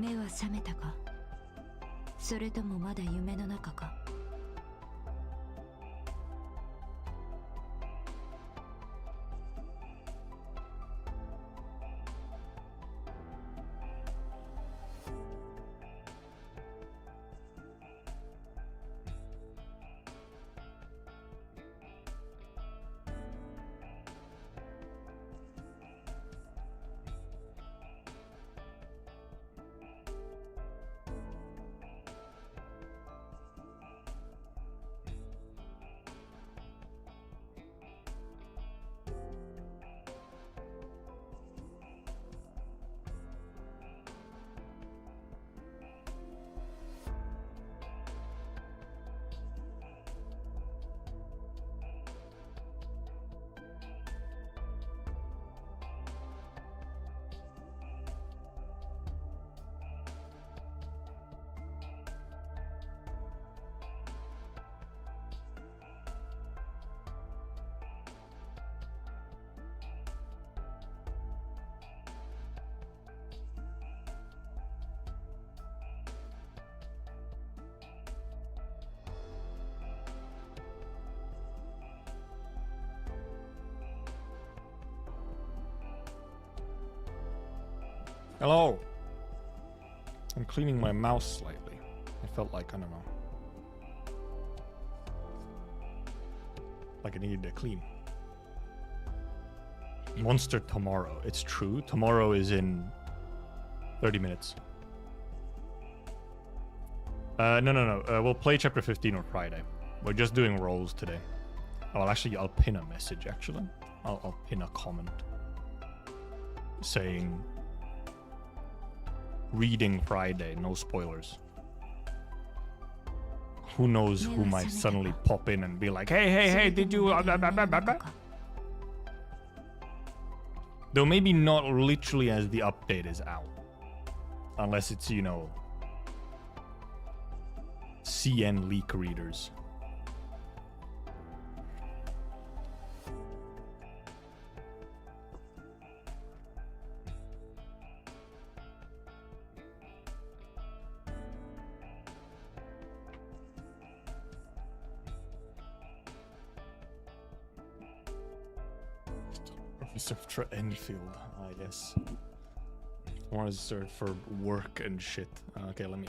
目は覚めたか、それともまだ夢の中か。Hello. I'm cleaning my mouse slightly. I felt like, I don't know, like I needed to clean. Monster tomorrow. It's true. Tomorrow is in 30 minutes. No. We'll play chapter 15 on Friday. We're just doing rolls today. Oh, actually, I'll pin a message, actually. I'll pin a comment saying reading Friday, no spoilers. Who knows who might suddenly pop in and be like, hey, did you... Though maybe not literally as the update is out. Unless it's, you know, CN leak readers. Professor Enfield, I guess. One is served for work and shit. Okay, let me,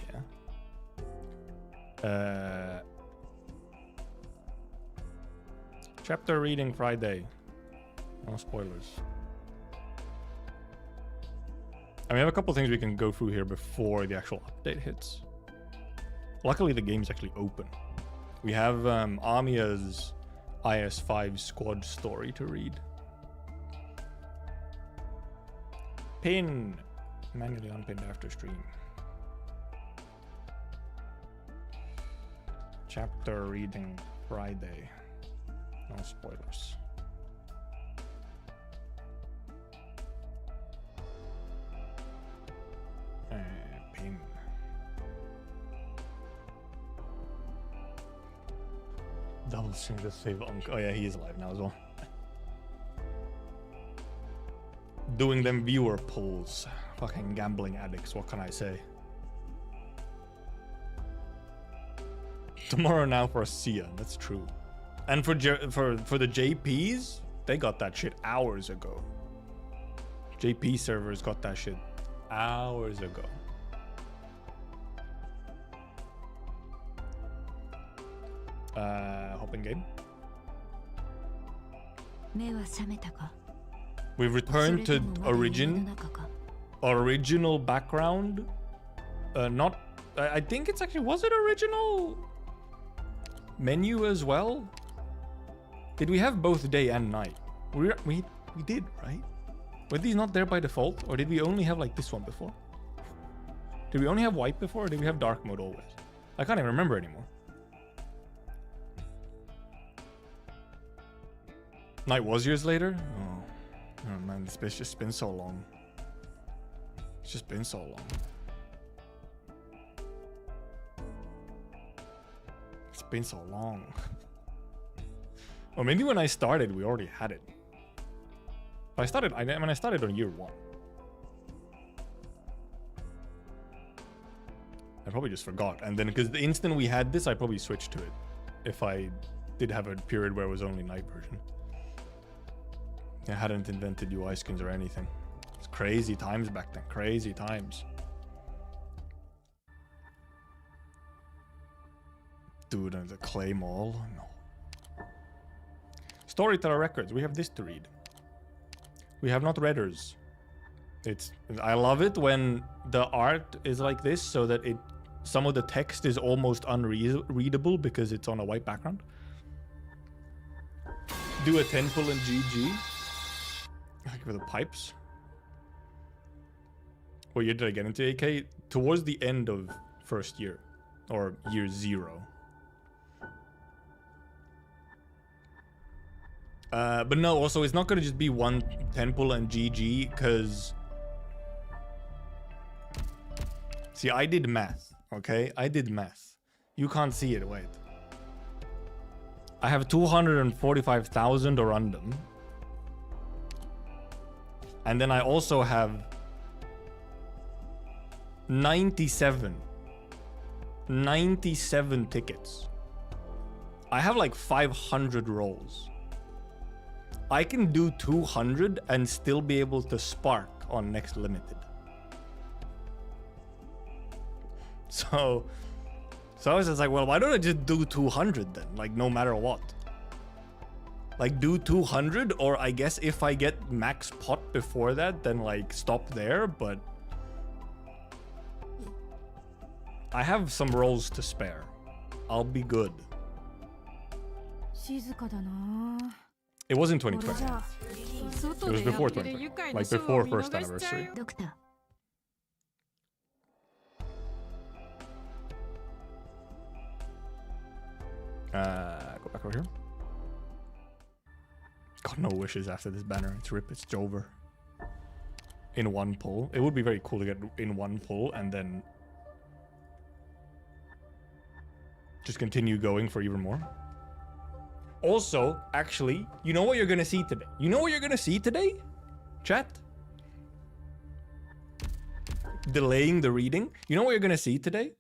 chapter reading Friday. No spoilers. I mean, we have a couple things we can go through here before the actual update hits. Luckily, the game's actually open. We have Amiya's IS5 squad story to read. Pin. Manually unpinned after stream. Chapter reading Friday. No spoilers. Pin. Double stream to save Uncle. Oh yeah, he is alive now as well. Doing them viewer polls. Fucking gambling addicts, what can I say? Tomorrow now for Sia, that's true. And for the JPs, they got that shit hours ago. JP servers got that shit hours ago. Hopping game. We've returned to original background. Not, I think it's actually, was it original menu as well? Did we have both day and night? We did, right? Were these not there by default, or did we only have like this one before? Did we only have white before, or did we have dark mode always? I can't even remember anymore. Night was years later? Oh man, this bit's just been so long. It's just been so long. It's been so long. Or maybe when I started, we already had it. I started on year 1. I probably just forgot. And then, because the instant we had this, I probably switched to it. If I did have a period where it was only night version. I hadn't invented UI skins or anything. It's crazy times back then. Crazy times. Dude, and the clay mall? No. Storyteller records. We have this to read. We have not readers. I love it when the art is like this, so that some of the text is almost unreadable because it's on a white background. Do a 10 pull in GG. Like with the pipes. What year did I get into AK? Towards the end of first year. Or year 0. But no, also it's not gonna just be one 10 pull and GG, because... See, I did math, okay? I did math. You can't see it, wait. I have 245,000 Orundum. And then I also have 97 tickets. I have like 500 rolls. I can do 200 and still be able to spark on next limited. So I was just like, well, why don't I just do 200 then? Like, no matter what. Like, do 200, or I guess if I get max pot before that, then like stop there, but I have some rolls to spare. I'll be good. It was in 2020. It was before 2020. Like before first anniversary. Doctor. Go back over here. Got no wishes after this banner. It's rip, it's over. In one pull. It would be very cool to get in one pull and then just continue going for even more. Also, actually, you know what you're gonna see today? You know what you're gonna see today? Chat? Delaying the reading. You know what you're gonna see today?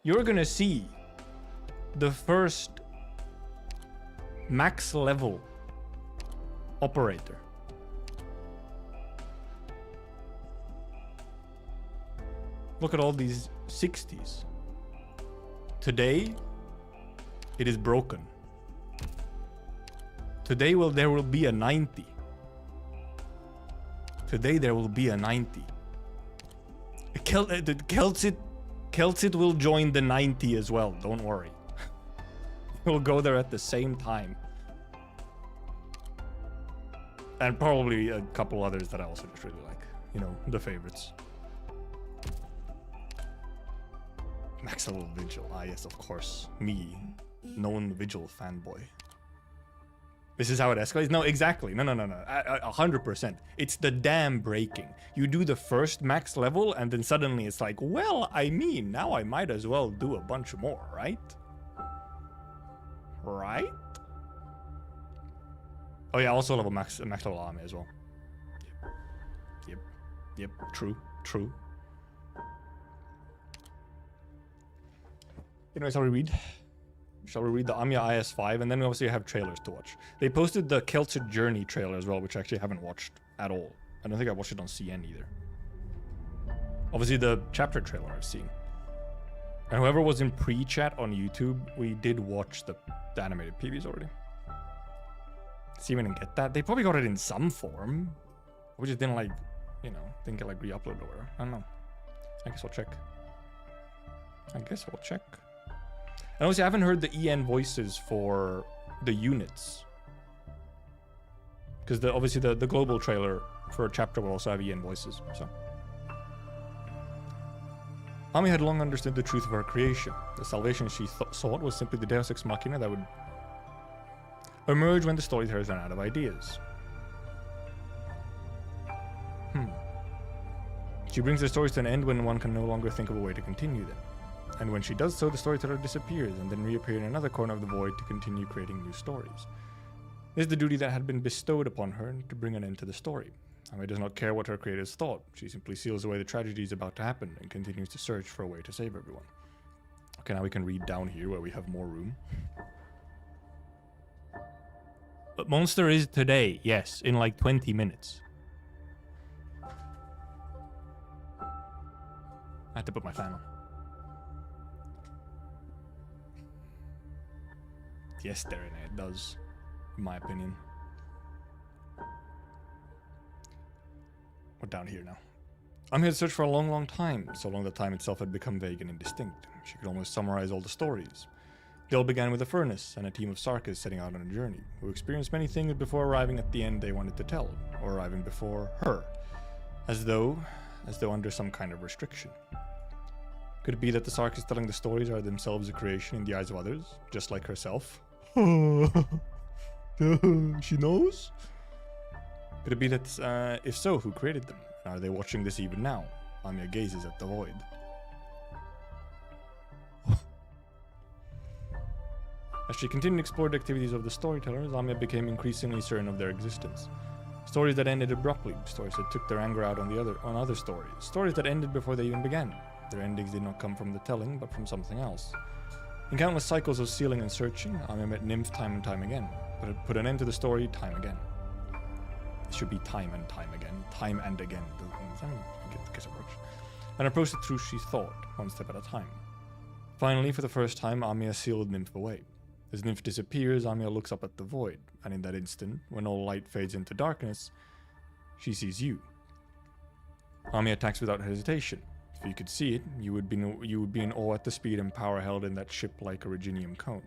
You're gonna see the first max level operator. Look at all these 60s. Today, it is broken. Today, there will be a 90. Today, there will be a 90. Kelsit will join the 90 as well, don't worry. We'll go there at the same time. And probably a couple others that I also just really like. You know, the favorites. Max level Vigil. Ah, yes, of course. Me. Known Vigil fanboy. This is how it escalates? No, exactly. No. 100%. It's the damn breaking. You do the first max level, and then suddenly it's like, well, I mean, now I might as well do a bunch more, right? Right? Oh yeah, also level max level army as well. Yep. True. Anyways, shall we read? Shall we read the Amiya IS5? And then we obviously have trailers to watch. They posted the Keltsid Journey trailer as well, which I actually haven't watched at all. I don't think I watched it on CN either. Obviously the chapter trailer I've seen. And whoever was in pre-chat on YouTube, we did watch the animated PVs already. Steven didn't get that. They probably got it in some form. We just didn't like, you know, didn't get like re-uploaded or whatever. I don't know. I guess we'll check. And obviously I haven't heard the EN voices for the units. Because obviously the global trailer for a chapter will also have EN voices, so. Ami had long understood the truth of her creation. The salvation she sought was simply the Deus Ex Machina that would emerge when the storytellers ran out of ideas. She brings the stories to an end when one can no longer think of a way to continue them. And when she does so, the storyteller disappears and then reappears in another corner of the void to continue creating new stories. This is the duty that had been bestowed upon her to bring an end to the story. Ame does not care what her creators thought. She simply seals away the tragedies about to happen and continues to search for a way to save everyone. Okay, now we can read down here where we have more room. But monster is today, yes, in like 20 minutes. I had to put my fan on. Yes, Darren, it does, in my opinion. We're down here now. I'm here to search for a long, long time, so long that time itself had become vague and indistinct. She could almost summarize all the stories. They all began with a furnace and a team of Sarkas setting out on a journey, who experienced many things before arriving at the end they wanted to tell, or arriving before her, as though under some kind of restriction. Could it be that the Sarkas telling the stories are themselves a creation in the eyes of others, just like herself? She knows? Could it be that, if so, who created them? And are they watching this even now? Amiya gazes at the void. As she continued to explore the activities of the storytellers, Amiya became increasingly certain of their existence. Stories that ended abruptly, stories that took their anger out on other stories, stories that ended before they even began. Their endings did not come from the telling, but from something else. In countless cycles of sealing and searching, Amiya met Nymph time and time again, but it put an end to the story time again. It should be time and time again. Time and again. I guess it works. And approached the truth she thought, one step at a time. Finally, for the first time, Amiya sealed Nymph away. As Nymph disappears, Amiya looks up at the void, and in that instant, when all light fades into darkness, she sees you. Amiya attacks without hesitation. If you could see it, you would be in awe at the speed and power held in that ship-like originium cone.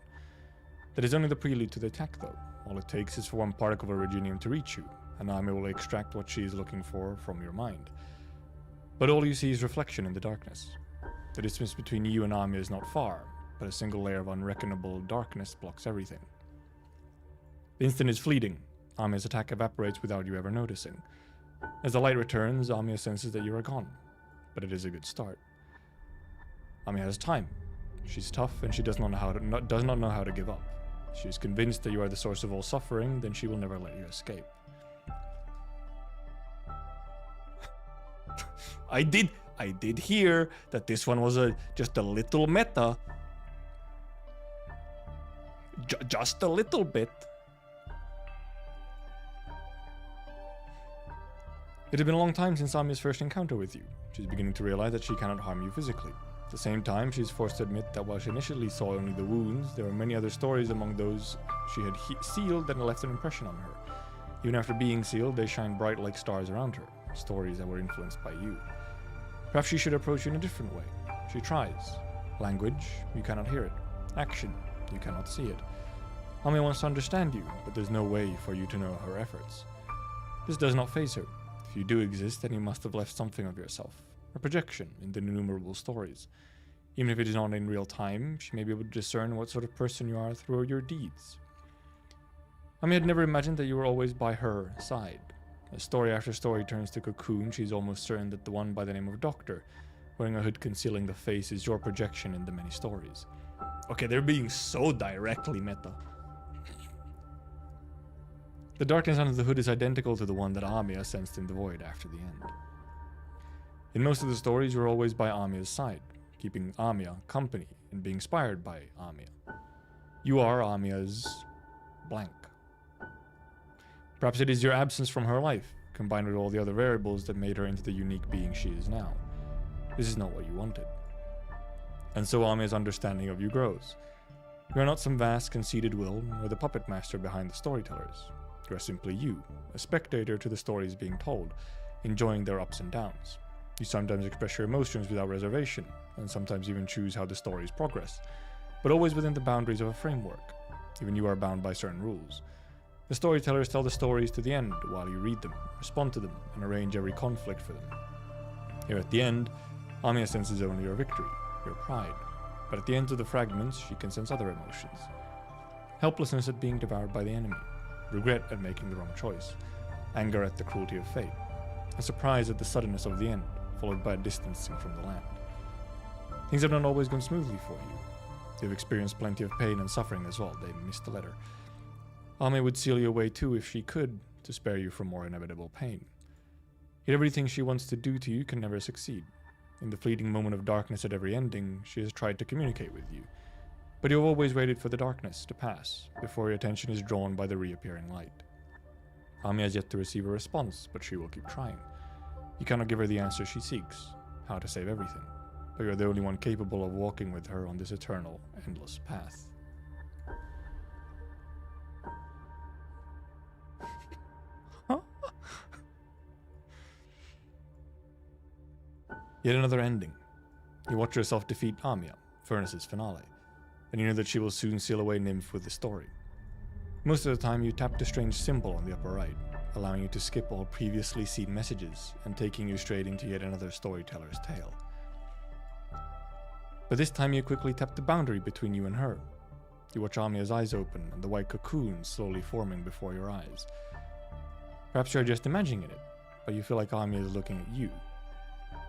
That is only the prelude to the attack, though. All it takes is for one particle of originium to reach you, and Amiya will extract what she is looking for from your mind. But all you see is reflection in the darkness. The distance between you and Amiya is not far, but a single layer of unreckonable darkness blocks everything. The instant is fleeting. Amiya's attack evaporates without you ever noticing. As the light returns, Amiya senses that you are gone, but it is a good start. Amiya has time. She's tough, and she does not know how to give up. She is convinced that you are the source of all suffering, then she will never let you escape. I did hear that this one was just a little meta. Just a little bit. It had been a long time since Amiya's first encounter with you. She's beginning to realize that she cannot harm you physically. At the same time, she is forced to admit that while she initially saw only the wounds, there were many other stories among those she had sealed that left an impression on her. Even after being sealed, they shine bright like stars around her, stories that were influenced by you. Perhaps she should approach you in a different way. She tries. Language, you cannot hear it. Action, you cannot see it. Amiya wants to understand you, but there's no way for you to know her efforts. This does not faze her. If you do exist, then you must have left something of yourself, a projection in the innumerable stories. Even if it is not in real time, she may be able to discern what sort of person you are through your deeds. Amiya had never imagined that you were always by her side. As story after story turns to cocoon, she's almost certain that the one by the name of Doctor, wearing a hood concealing the face, is your projection in the many stories. Okay, they're being so directly meta. The darkness under the hood is identical to the one that Amiya sensed in the void after the end. In most of the stories, you're always by Amiya's side, keeping Amiya company and being inspired by Amiya. You are Amiya's blank. Perhaps it is your absence from her life, combined with all the other variables that made her into the unique being she is now. This is not what you wanted. And so Amiya's understanding of you grows. You are not some vast, conceited will, or the puppet master behind the storytellers. You are simply you, a spectator to the stories being told, enjoying their ups and downs. You sometimes express your emotions without reservation, and sometimes even choose how the stories progress, but always within the boundaries of a framework. Even you are bound by certain rules. The storytellers tell the stories to the end while you read them, respond to them, and arrange every conflict for them. Here at the end, Amiya senses only your victory, your pride, but at the end of the fragments she can sense other emotions. Helplessness at being devoured by the enemy, regret at making the wrong choice, anger at the cruelty of fate, a surprise at the suddenness of the end, followed by a distancing from the land. Things have not always gone smoothly for you. You've experienced plenty of pain and suffering as well. They missed the letter. Amiya would seal you away too if she could, to spare you from more inevitable pain. Yet everything she wants to do to you can never succeed. In the fleeting moment of darkness at every ending, she has tried to communicate with you. But you have always waited for the darkness to pass, before your attention is drawn by the reappearing light. Ami has yet to receive a response, but she will keep trying. You cannot give her the answer she seeks, how to save everything, but you are the only one capable of walking with her on this eternal, endless path. Yet another ending. You watch yourself defeat Amia, Furnace's finale, and you know that she will soon seal away Nymph with the story. Most of the time you tap the strange symbol on the upper right, allowing you to skip all previously seen messages and taking you straight into yet another storyteller's tale. But this time you quickly tap the boundary between you and her. You watch Amia's eyes open and the white cocoon slowly forming before your eyes. Perhaps you are just imagining it, but you feel like Amia is looking at you.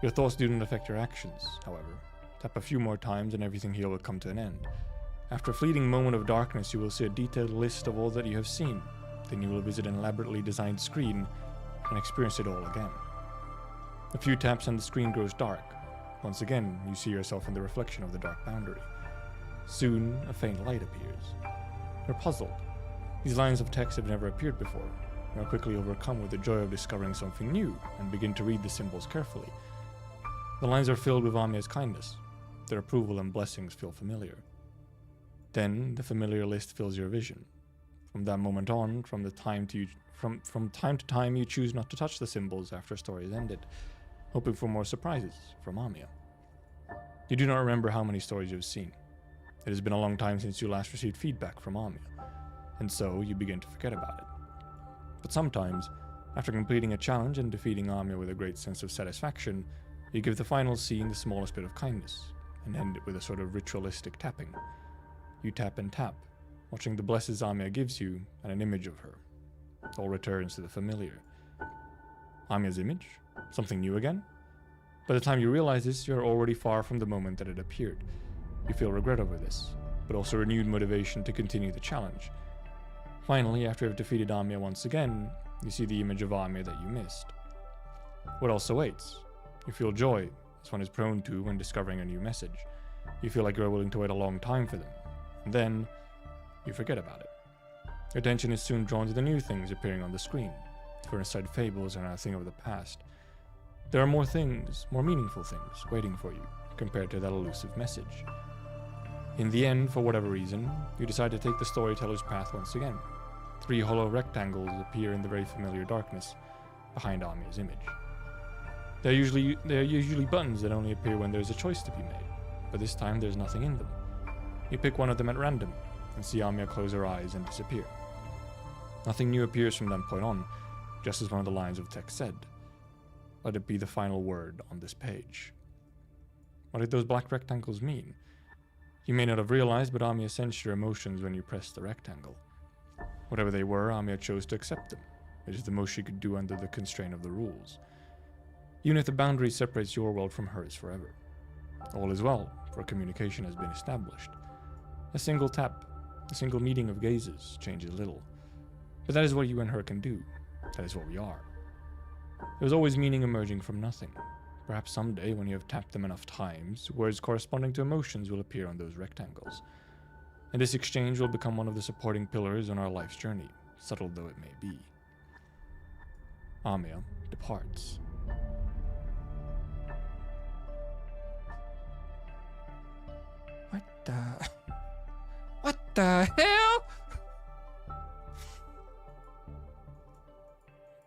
Your thoughts do not affect your actions, however. Tap a few more times and everything here will come to an end. After a fleeting moment of darkness, you will see a detailed list of all that you have seen. Then you will visit an elaborately designed screen and experience it all again. A few taps and the screen grows dark. Once again, you see yourself in the reflection of the dark boundary. Soon, a faint light appears. You're puzzled. These lines of text have never appeared before. You are quickly overcome with the joy of discovering something new and begin to read the symbols carefully. The lines are filled with Amia's kindness. Their approval and blessings feel familiar. Then, the familiar list fills your vision. From that moment on, from time to time, you choose not to touch the symbols after a story is ended, hoping for more surprises from Amia. You do not remember how many stories you have seen. It has been a long time since you last received feedback from Amia, and so you begin to forget about it. But sometimes, after completing a challenge and defeating Amia with a great sense of satisfaction, you give the final scene the smallest bit of kindness, and end it with a sort of ritualistic tapping. You tap and tap, watching the blessings Amia gives you and an image of her. All returns to the familiar. Amia's image? Something new again? By the time you realize this, you are already far from the moment that it appeared. You feel regret over this, but also renewed motivation to continue the challenge. Finally, after you have defeated Amia once again, you see the image of Amia that you missed. What else awaits? You feel joy, as one is prone to when discovering a new message. You feel like you are willing to wait a long time for them, and then you forget about it. Your attention is soon drawn to the new things appearing on the screen. Furnace-side fables are now a thing of the past. There are more things, more meaningful things, waiting for you, compared to that elusive message. In the end, for whatever reason, you decide to take the storyteller's path once again. 3 hollow rectangles appear in the very familiar darkness, behind Amia's image. They are usually buttons that only appear when there's a choice to be made, but this time there's nothing in them. You pick one of them at random, and see Amia close her eyes and disappear. Nothing new appears from that point on, just as one of the lines of text said. Let it be the final word on this page. What did those black rectangles mean? You may not have realized, but Amia sensed your emotions when you pressed the rectangle. Whatever they were, Amia chose to accept them, which is the most she could do under the constraint of the rules. Even if the boundary separates your world from hers forever. All is well, for communication has been established. A single tap, a single meeting of gazes changes little. But that is what you and her can do. That is what we are. There is always meaning emerging from nothing. Perhaps someday, when you have tapped them enough times, words corresponding to emotions will appear on those rectangles. And this exchange will become one of the supporting pillars on our life's journey, subtle though it may be. Amia departs. What the hell?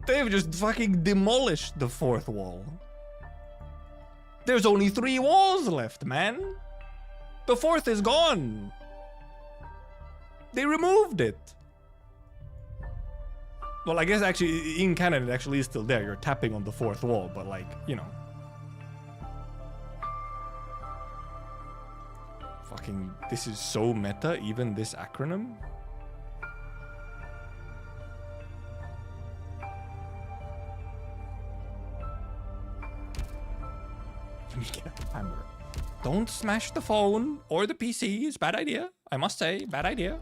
They've just fucking demolished the 4th wall. There's only 3 walls left, man. The 4th is gone. They removed it. Well, I guess actually in canon it actually is still there. You're tapping on the 4th wall, but like, you know. Fucking, this is so meta, even this acronym. Let me get a hammer. Don't smash the phone or the PC. It's a bad idea. I must say, bad idea.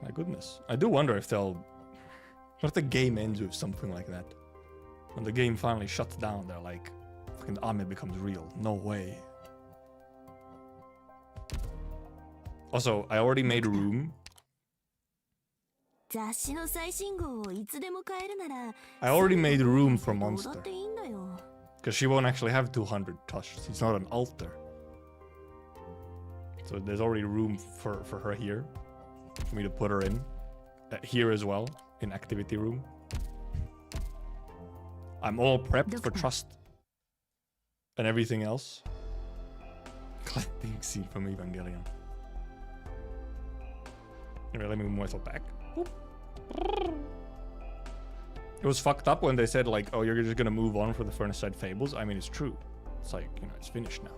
My goodness. I do wonder if they'll... What if the game ends with something like that? When the game finally shuts down, they're like, fucking Ame becomes real. No way. Also, I already made a room. I already made room for Monster. Because she won't actually have 200 touches. It's not an altar. So there's already room for her here. For me to put her in. Here as well. In activity room. I'm all prepped for trust. And everything else. Clapping scene from Evangelion. Anyway, let me move myself back. Boop. It was fucked up when they said like, oh, you're just gonna move on for the Furnace-side Fables. I mean, it's true. It's like, you know, it's finished now.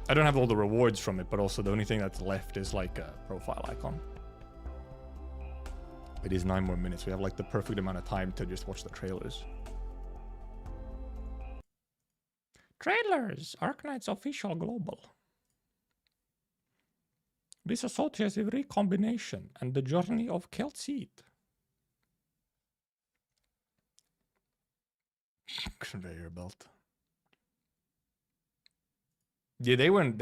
I don't have all the rewards from it, but also the only thing that's left is like a profile icon. It is 9 more minutes. We have like the perfect amount of time to just watch the trailers. Trailers! Arknights official global. Dissociative recombination and the journey of Keltseed. Conveyor belt. Yeah, they went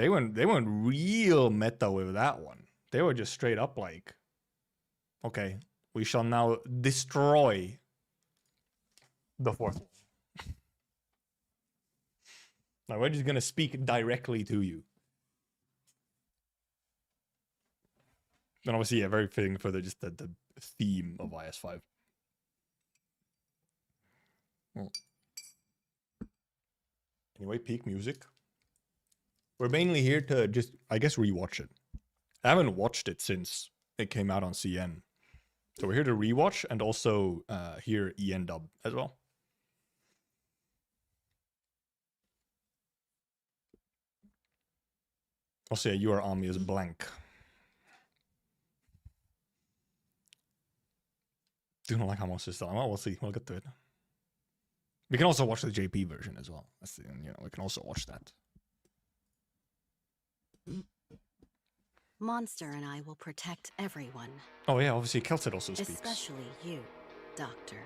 real meta with that one. They were just straight up like, okay, we shall now destroy the fourth. Now we're just gonna speak directly to you. And obviously, yeah, very fitting for the theme of IS5. Well. Anyway, peak music. We're mainly here to just, I guess, rewatch it. I haven't watched it since it came out on CN. So we're here to rewatch and also hear EN dub as well. Also, yeah, your army is blank. Do not like how much is done. Well, we'll see. We'll get to it. We can also watch the JP version as well. That's the, you know, we can also watch that. Monster and I will protect everyone. Oh yeah, obviously Keltseed also speaks. Especially you, Doctor.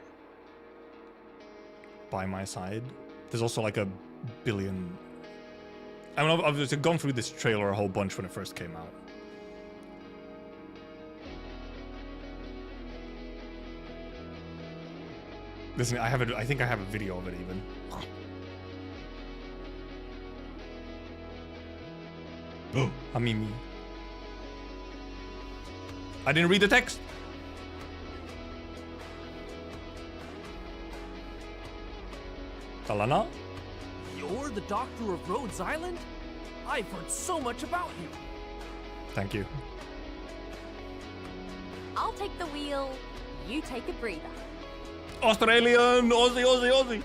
By my side. There's also like a billion... I mean, I've gone through this trailer a whole bunch when it first came out. Listen, I think I have a video of it even. Oh, Hamimi. I didn't read the text. Kalana? You're the doctor of Rhodes Island? I've heard so much about you. Thank you. I'll take the wheel, you take a breather. Australian! Aussie, Aussie, Aussie!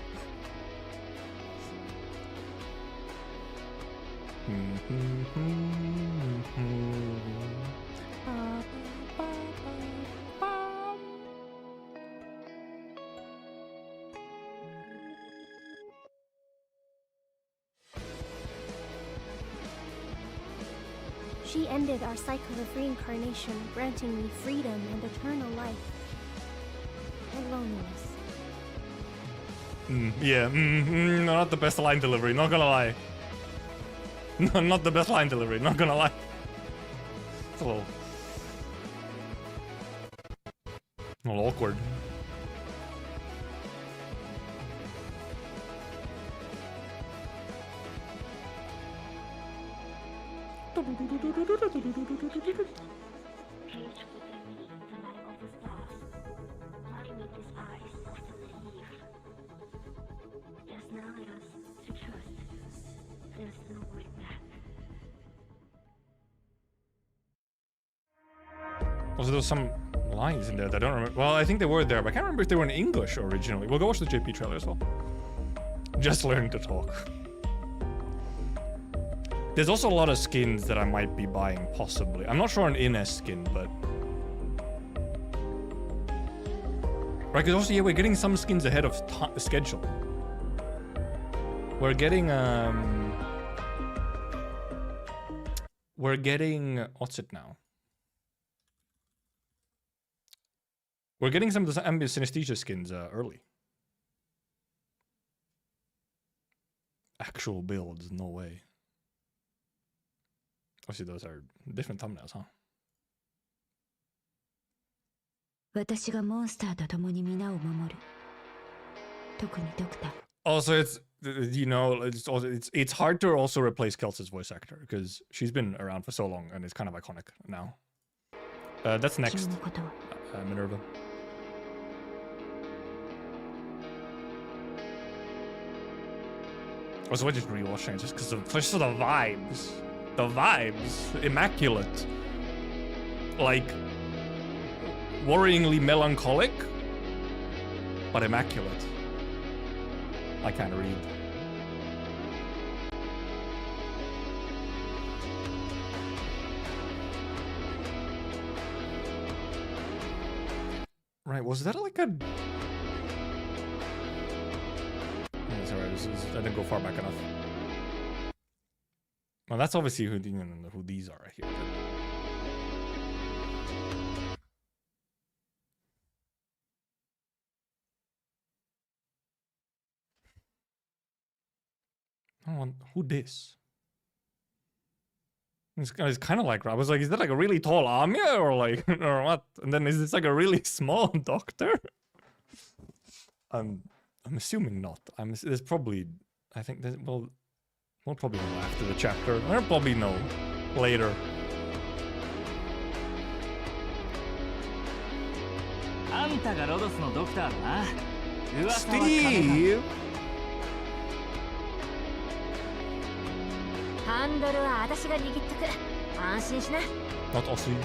She ended our cycle of reincarnation, granting me freedom and eternal life. And loneliness. Yeah, no, not the best line delivery, not gonna lie. No, not the best line delivery, not gonna lie. It's a little awkward. Also, there was some lines in there that I don't remember. Well, I think they were there, but I can't remember if they were in English originally. We'll go watch the JP trailer as well. Just learn to talk. There's also a lot of skins that I might be buying, possibly. I'm not sure on Ines skin, but... Right, because also, yeah, we're getting some skins ahead of schedule. We're getting, what's it now? We're getting some of the ambient synesthesia skins early. Actual builds, no way. Obviously, those are different thumbnails, huh? 私がモンスターと共に皆を守る。特にドクター。 Also, it's you know, it's hard to also replace Kelsey's voice actor because she's been around for so long and it's kind of iconic now. That's next. 君のことは Minerva. Also, we're just rewatching it just because of the vibes. The vibes, immaculate. Like worryingly melancholic, but immaculate. I can't read. Right, was that like a... That's alright, I didn't go far back enough. Well, that's obviously who these are right here. Who this? It's kind of like, I was like, is that like a really tall army or like, or what? And then is this like a really small doctor? I'm assuming not. There's probably, I think that, we'll probably know after the chapter. I'll probably know later. Steve! ハンドルは私が握っとく。安心しな。Not Aussie.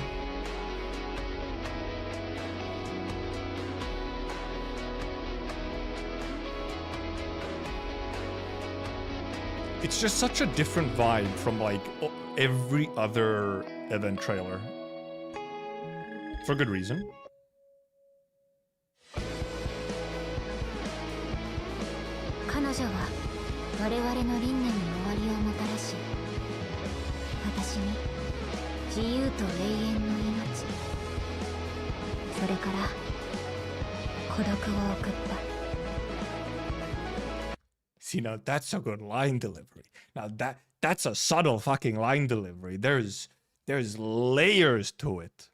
It's just such a different vibe from like every other event trailer. For good reason. 彼女は我々の輪廻に終わりをもたらし、私に自由と永遠の命、それから孤独を送った。 See, now that's a good line delivery. Now that's a subtle fucking line delivery. There's layers to it.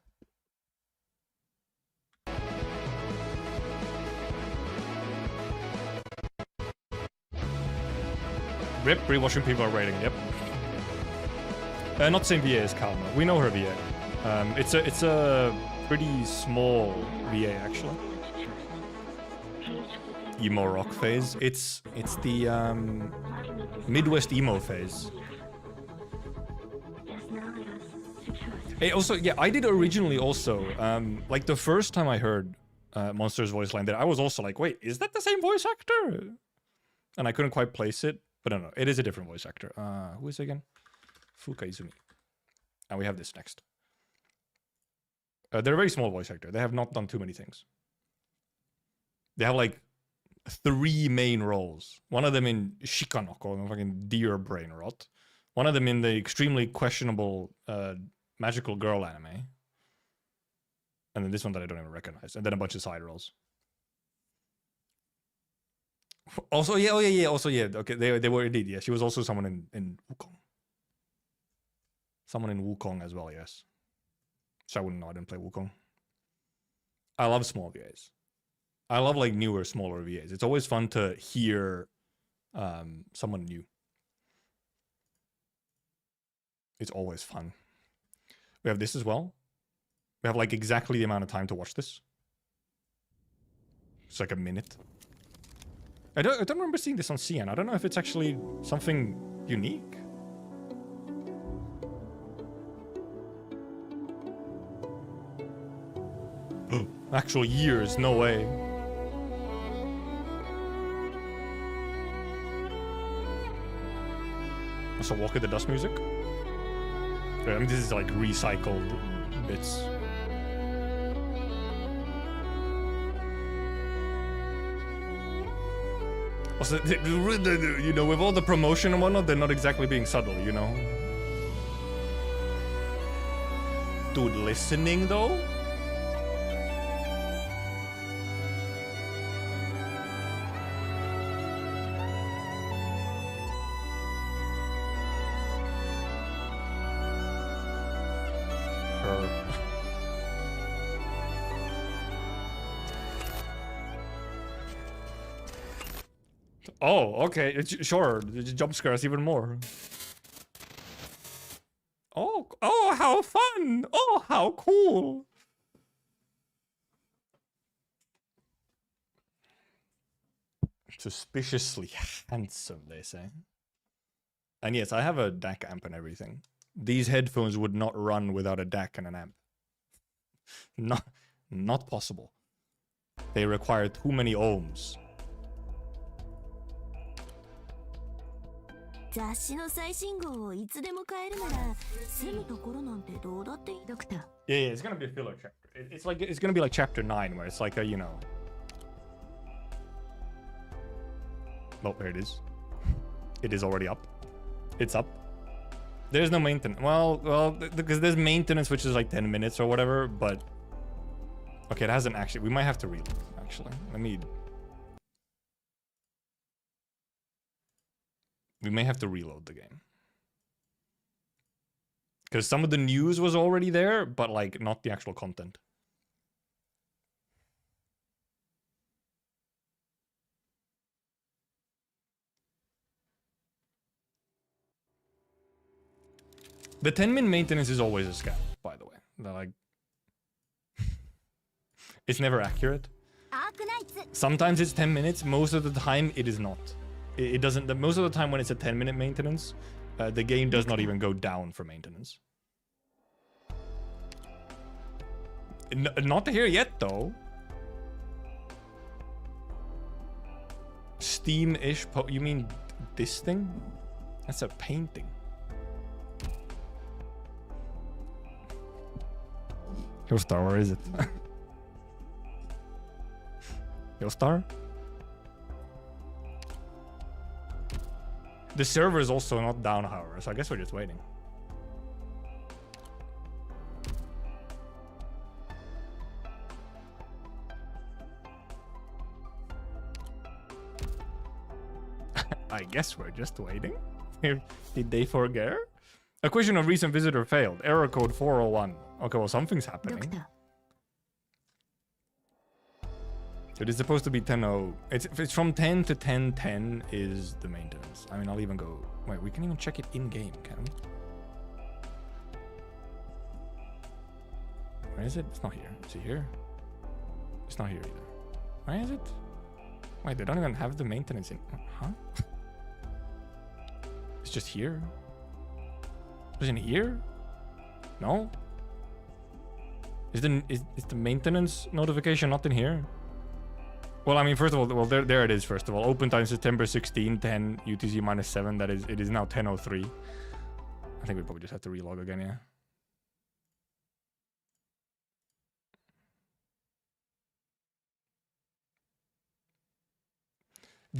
Rip, rewatching people are rating, yep. Not same VA as Kalma. We know her VA. It's a pretty small VA actually. Emo rock phase. It's the Midwest emo phase. Hey, also, yeah, I did originally also. Like the first time I heard Monster's voice line there, I was also like, wait, is that the same voice actor? And I couldn't quite place it, but no, it is a different voice actor. Who is it again? Fuka Izumi. And we have this next. They're a very small voice actor. They have not done too many things. They have like 3 main roles. One of them in Shikanoko, fucking deer brain rot. One of them in the extremely questionable magical girl anime. And then this one that I don't even recognize. And then a bunch of side roles. Also, yeah, oh yeah, also, yeah. Okay, they were indeed, yeah. She was also someone in Wukong. Someone in Wukong as well, yes. So I wouldn't know, I didn't play Wukong. I love small VAs. I love like newer, smaller VAs. It's always fun to hear someone new. It's always fun. We have this as well. We have like exactly the amount of time to watch this. It's like a minute. I don't remember seeing this on CN. I don't know if it's actually something unique. Actual years, no way. So Walk in the Dust music? I mean, this is like recycled bits. Also, you know, with all the promotion and whatnot, they're not exactly being subtle, you know? Dude, listening though? Oh, okay. Sure. Jump scares even more. Oh, how fun! Oh, how cool! Suspiciously handsome, they say. And yes, I have a DAC amp and everything. These headphones would not run without a DAC and an amp. Not possible. They require too many ohms. 雑誌の最新号をいつでも買えるなら住むところなんてどうだっていい。ドクター。 Yeah, it's gonna be a filler chapter. It's gonna be like chapter 9, where it's like a, you know. Oh, there it is. It is already up. It's up. There's no maintenance. Well, because there's maintenance, which is like 10 minutes or whatever, but... Okay, it hasn't actually... We might have to reload, actually. We may have to reload the game. Because some of the news was already there, but like, not the actual content. The 10-min maintenance is always a scam, by the way. They're like... It's never accurate. Arknights. Sometimes it's 10 minutes, most of the time it is not. It doesn't... Most of the time when it's a 10-minute maintenance, the game does not even go down for maintenance. Not here yet, though. Steam-ish... You mean this thing? That's a painting. Yo, Star, where is it? Yo, Star? The server is also not down, however, so I guess we're just waiting. I guess we're just waiting. Did they forget? A question of recent visitor failed. Error code 401. Okay, well, something's happening. Doctor. It is supposed to be 10:0. It's from 10 to 10:10 is the maintenance. I mean, I'll even go... Wait, we can even check it in-game, can we? Where is it? It's not here. Is it here? It's not here either. Where is it? Wait, they don't even have the maintenance in... Huh? It's just here. Is it in here? No? Is the maintenance notification not in here? Well, I mean, first of all, well, there it is. First of all, open time September 16, 10 UTC -7. That is, it is now 10:03. I think we probably just have to relog again, yeah.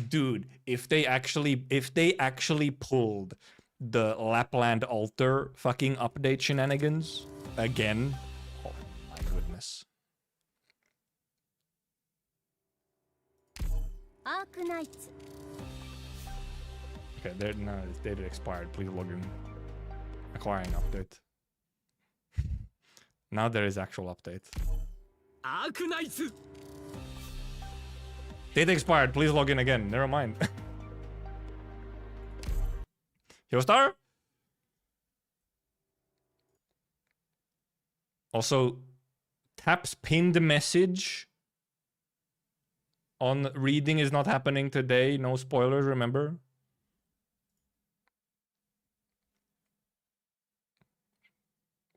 Dude, if they actually pulled the Lapland altar fucking update shenanigans again, oh my goodness. Arknights. Okay, there no, it's data expired. Please log in. Acquiring update. Now there is actual update. Arknights. Data expired. Please log in again. Never mind. Yo, Star. Also, Tap's pinned message on reading is not happening today. No spoilers, remember?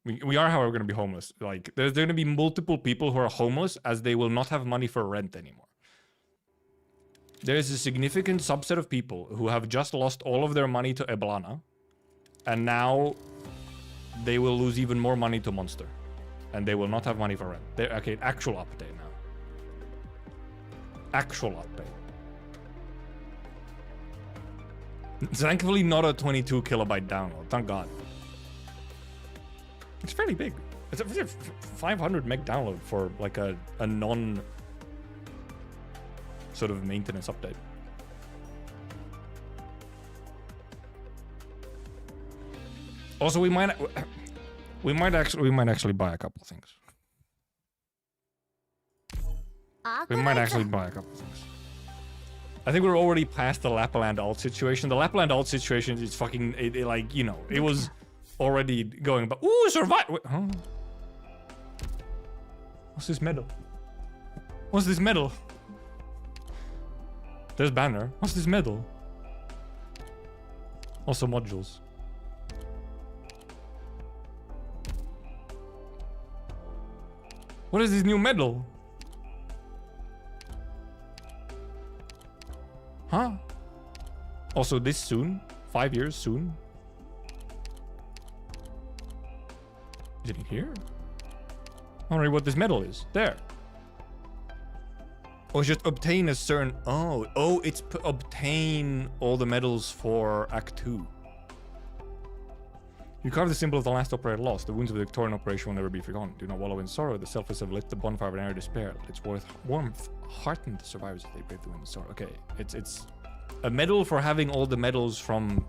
We are, however, going to be homeless. Like, there's going to be multiple people who are homeless as they will not have money for rent anymore. There is a significant subset of people who have just lost all of their money to Eblana, and now they will lose even more money to Monster, and they will not have money for rent. Okay, actual update now. Actual update. Thankfully, not a 22 kilobyte download. Thank God. It's fairly big. It's a 500 meg download for like a non sort of maintenance update. Also, we might actually buy a couple things. We might actually buy a couple things. I think we're already past the Lapland alt situation. The Lapland alt situation is fucking, like, you know, it was already going, but ooh, survive. Wait, huh? What's this medal? What's this medal? There's Banner. What's this medal? Also modules. What is this new medal? Huh? Also this soon? 5 years soon? Is it in here? I don't know what this medal is. There. Oh, it's just obtain a certain... Oh, it's obtain all the medals for Act 2. You carve the symbol of the last operator lost. The wounds of the Victorian operation will never be forgotten. Do not wallow in sorrow. The selfless have lit the bonfire of an air despair. Its warmth heartened the survivors as they braved the wind and sorrow. Okay, it's a medal for having all the medals from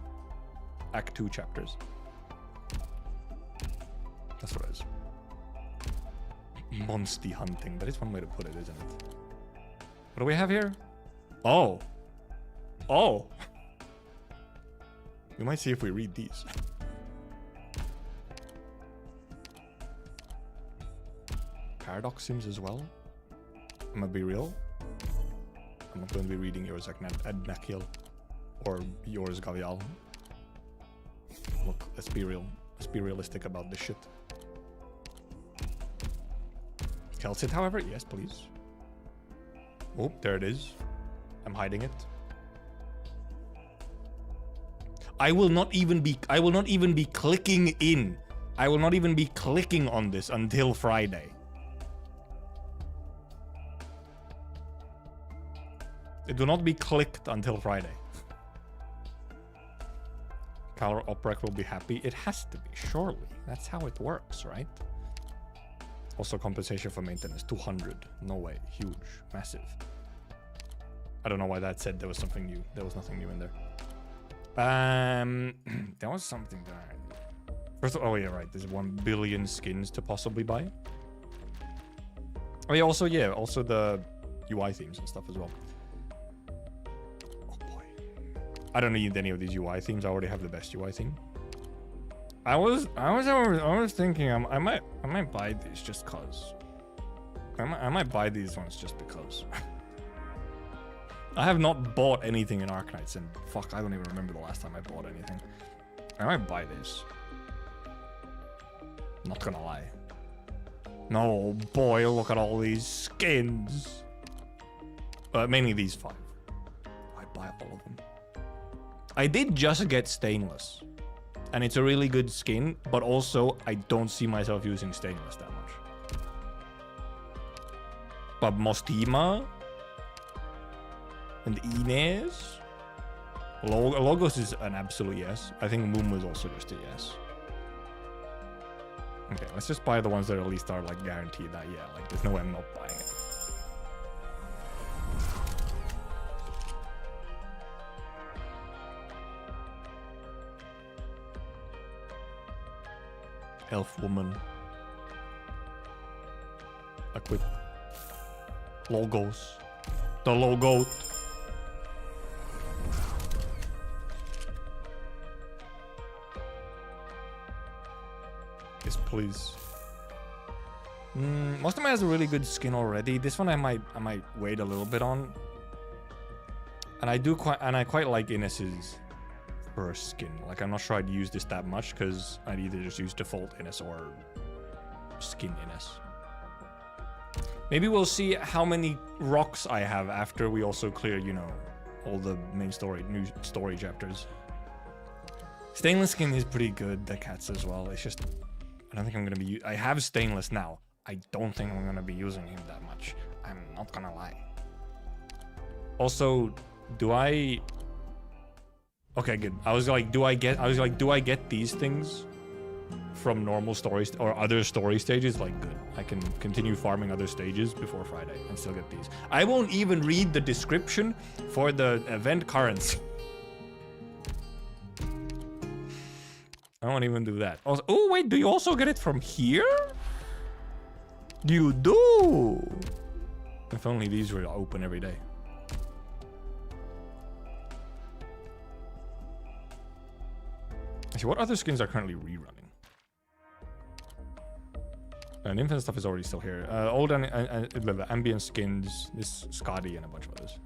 Act 2 chapters. That's what it is. Monster hunting. That is one way to put it, isn't it? What do we have here? Oh. Oh. We might see if we read these. Paradox sims as well. I'm gonna be real. I'm not going to be reading yours Adnakil or yours Gavial. Look, let's be real. Let's be realistic about this shit. Kelsit, however, yes, please. Oh, there it is. I'm hiding it. I will not even be clicking in. I will not even be clicking on this until Friday. It will not be clicked until Friday. Color Oprek will be happy. It has to be, surely. That's how it works, right? Also compensation for maintenance, 200. No way. Huge. Massive. I don't know why that said there was something new. There was nothing new in there. There was something there. First of all, oh yeah, right. There's 1 billion skins to possibly buy. Oh yeah, also the UI themes and stuff as well. Oh boy. I don't need any of these UI themes. I already have the best UI theme. I was thinking I might buy these just cause. I might buy these ones just because. I have not bought anything in Arknights, and fuck, I don't even remember the last time I bought anything. I might buy this. Not gonna lie. No, boy, look at all these skins. Mainly these 5. I buy all of them. I did just get stainless. And it's a really good skin, but also I don't see myself using stainless that much. But Mostima and Inez. Logos is an absolute yes. I think Moon was also just a yes. Okay, let's just buy the ones that at least are like guaranteed that, yeah, like there's no way I'm not buying it. Elf woman. Equip. Logos. The logo. Yes, please. Most of them has a really good skin already. This one I might wait a little bit on. And I quite like Innes's first skin. Like, I'm not sure I'd use this that much because I'd either just use default Innes or skin Innes. Maybe we'll see how many rocks I have after we also clear, you know, all the main story, new story chapters. Stainless skin is pretty good, the cats as well. It's just, I don't think I'm gonna be, I have stainless now. I don't think I'm gonna be using him that much. I'm not gonna lie. Also, do I... Okay, good. I was like, do I get these things from normal stories or other story stages? Like, good. I can continue farming other stages before Friday and still get these. I won't even read the description for the event currency. I won't even do that. Also, oh, wait, do you also get it from here? You do! If only these were open every day. See, what other skins are currently rerunning? Infinite stuff is already still here. Old and ambient skins, this Scotty and a bunch of others.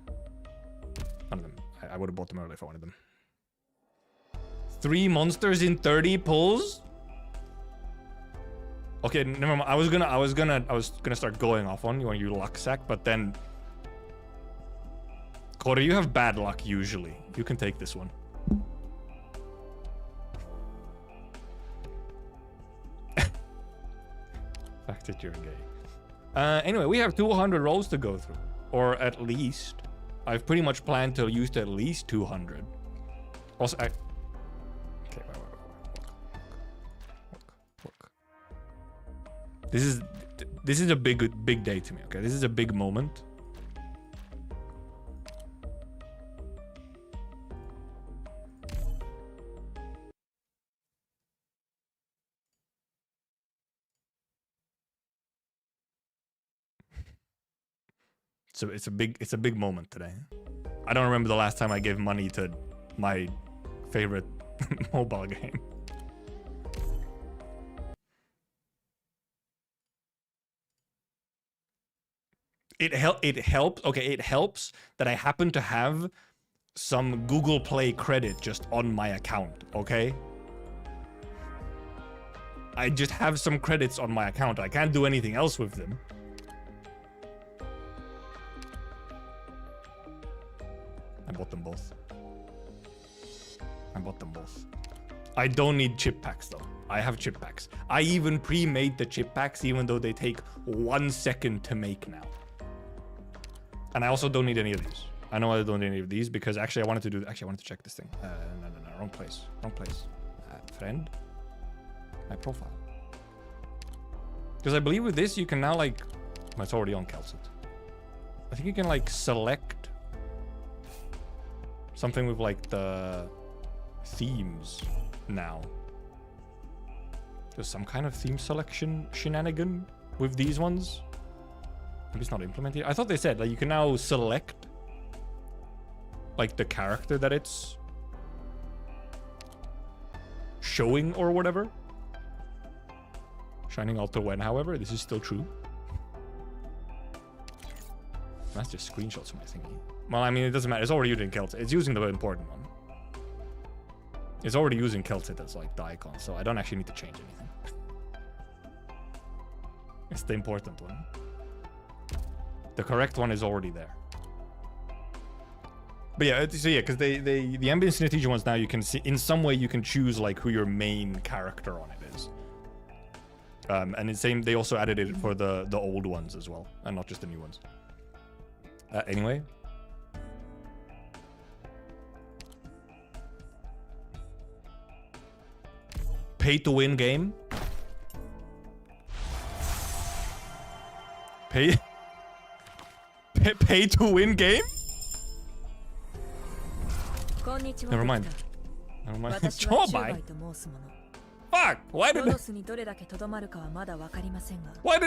None of them. I would have bought them earlier if I wanted them. 3 monsters in 30 pulls? Okay, never mind. I was gonna start going off on you luck sack, but then Cora, you have bad luck usually. You can take this one. Fact that you're gay. Anyway, we have 200 rolls to go through, or at least I've pretty much planned to use at least 200. Also, okay, wait. Look. This is a big day to me. Okay, this is a big moment. So it's a big moment today. I don't remember the last time I gave money to my favorite mobile game. It helps. Okay, it helps that I happen to have some Google Play credit just on my account. Okay, I just have some credits on my account. I can't do anything else with them. I bought them both. I don't need chip packs though. I have chip packs. I even pre-made the chip packs even though they take 1 second to make now. And I also don't need any of these. I know I don't need any of these because actually I wanted to check this thing. No, wrong place. Friend? My profile. Because I believe with this you can now like, well, it's already on Kelsit. I think you can like select something with like the themes now. There's some kind of theme selection shenanigan with these ones. Maybe it's not implemented. I thought they said that you can now select like the character that it's showing or whatever. Shining Alter when, however, this is still true. That's just screenshots from my thingy. Well, I mean, it doesn't matter. It's already using Kelsit. It's using the important one. It's already using Kelsit as like the icon, so I don't actually need to change anything. It's the important one. The correct one is already there. But yeah, so yeah, because the ambient synesthesia ones now you can see in some way you can choose like who your main character on it is. And it's same. They also added it for the old ones as well, and not just the new ones. Anyway. Pay to win game. Pay to win game? Never mind. Fuck! Why did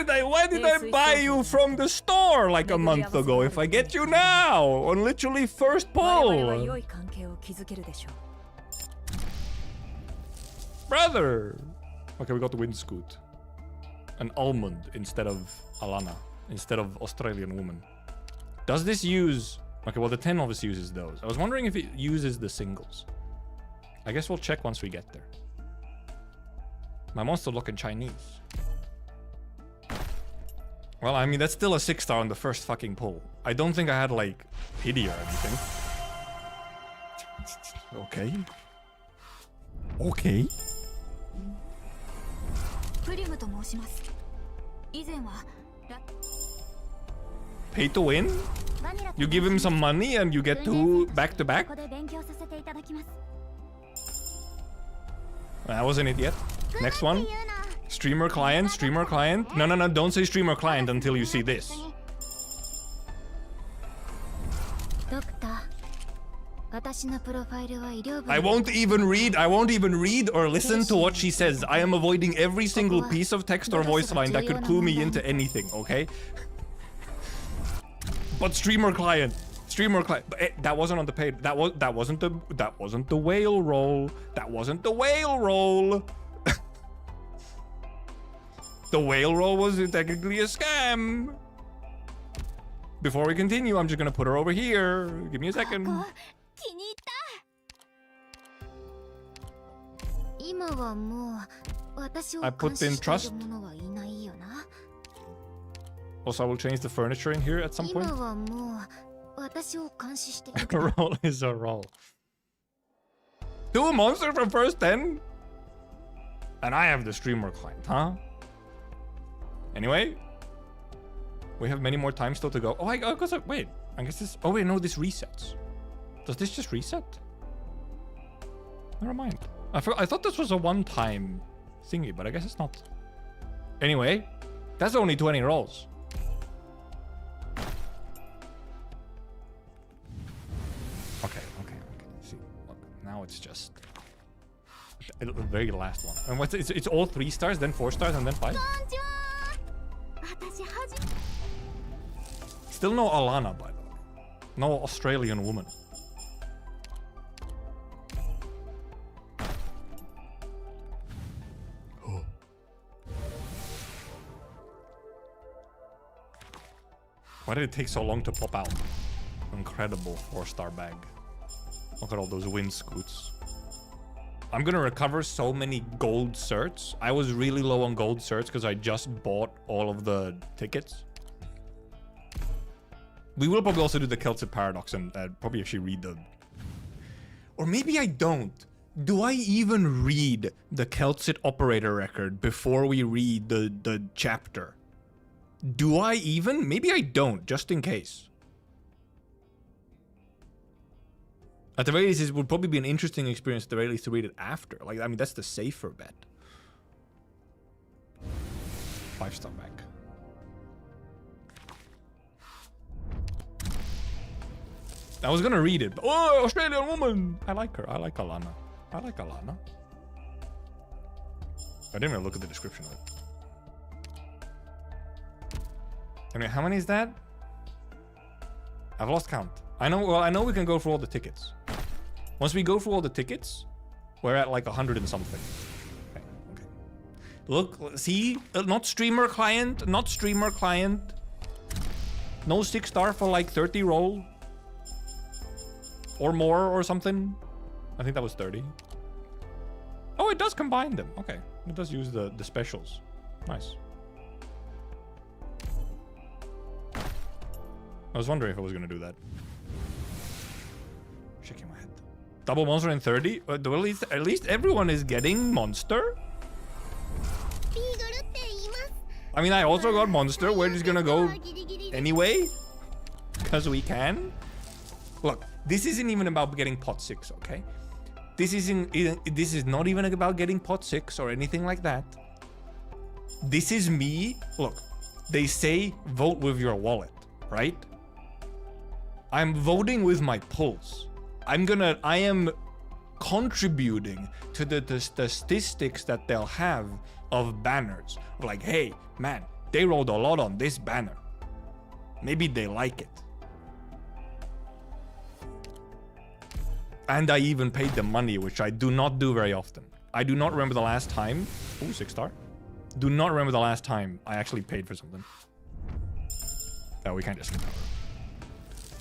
I buy you from the store like a month ago if I get you now on literally first pull? Brother! Okay, we got the wind scoot. An almond instead of Alana. Instead of Australian woman. Does this use... Okay, well the 10 obviously uses those. I was wondering if it uses the singles. I guess we'll check once we get there. My monster looking Chinese. Well, I mean, that's still a 6-star on the first fucking pull. I don't think I had, like, pity or anything. Okay. Okay. Pay to win? You give him some money and you get 2 back-to-back? That wasn't it yet. Next one. Streamer client, streamer client. No, don't say streamer client until you see this. I won't even read or listen to what she says. I am avoiding every single piece of text or voice line that could clue me into anything, okay? But streamer client. Streamer client. That wasn't on the page. That wasn't the whale roll. That wasn't the whale roll. The whale roll was technically a scam. Before we continue, I'm just gonna put her over here. Give me a second. 気に入った。今はもう私を I put 監視 in してい trust. る者はいないよな。 Also, I will change the furniture in here at some 今 point. はもう私を監視してい A る。 roll is a roll. Do a monster from first 10? And I have the streamer client, huh? Anyway, we have many more times still to go. Oh, I guess wait. I guess this. Oh wait, no, this resets. Does this just reset? Never mind. I thought this was a one-time thingy, but I guess it's not. Anyway, that's only 20 rolls. Okay. See, look, now it's just the very last one. And what's it's all 3 stars, then 4 stars, and then 5. 私はじ Still no Alana, by the way. No Australian woman. Why did it take so long to pop out? Incredible 4-star bag. Look at all those wind scoots. I'm gonna recover so many gold certs. I was really low on gold certs because I just bought all of the tickets. We will probably also do the Celtic Paradox and probably actually read the... Or maybe I don't. Do I even read the Celtic operator record before we read the chapter? Do I even? Maybe I don't, just in case. At the very least, it would probably be an interesting experience at the very least to read it after. Like, I mean, that's the safer bet. 5-star back. I was gonna read it, but oh, Australian woman! I like her. I like Alana. I like Alana. I didn't even look at the description of it. Anyway, how many is that? I've lost count. I know. Well, I know we can go for all the tickets. Once we go for all the tickets, we're at like 100 and something. Okay. Okay. Look, see, not streamer client, not streamer client. No 6-star for like 30 roll. Or more or something. I think that was 30. Oh, it does combine them. Okay. It does use the specials. Nice. I was wondering if I was going to do that. Shaking my head. Double monster in 30? At least everyone is getting monster. I mean, I also got monster. We're just going to go anyway. Because we can. Look, this isn't even about getting pot 6, okay? This is not even about getting pot 6 or anything like that. This is me. Look, they say vote with your wallet, right? I'm voting with my pulse. I am contributing to the statistics that they'll have of banners. Like, hey, man, they rolled a lot on this banner. Maybe they like it. And I even paid them money, which I do not do very often. I do not remember the last time. Ooh, 6-star. Do not remember the last time I actually paid for something. Oh, we can't just skip over.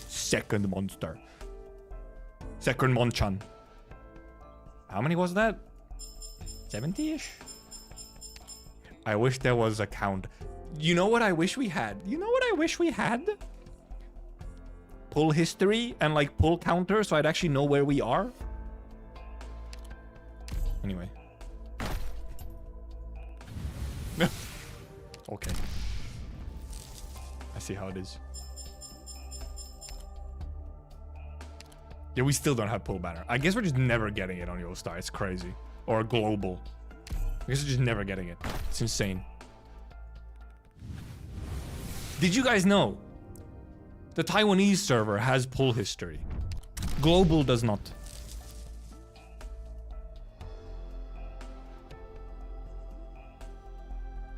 Second monster. Second Monchan. How many was that? 70-ish? I wish there was a count. You know what I wish we had? You know what I wish we had? Pull history and like pull counter so I'd actually know where we are. Anyway. Okay. I see how it is. Yeah, we still don't have pull banner. I guess we're just never getting it on Yostar. It's crazy. Or global. I guess we're just never getting it. It's insane. Did you guys know? The Taiwanese server has pull history. Global does not.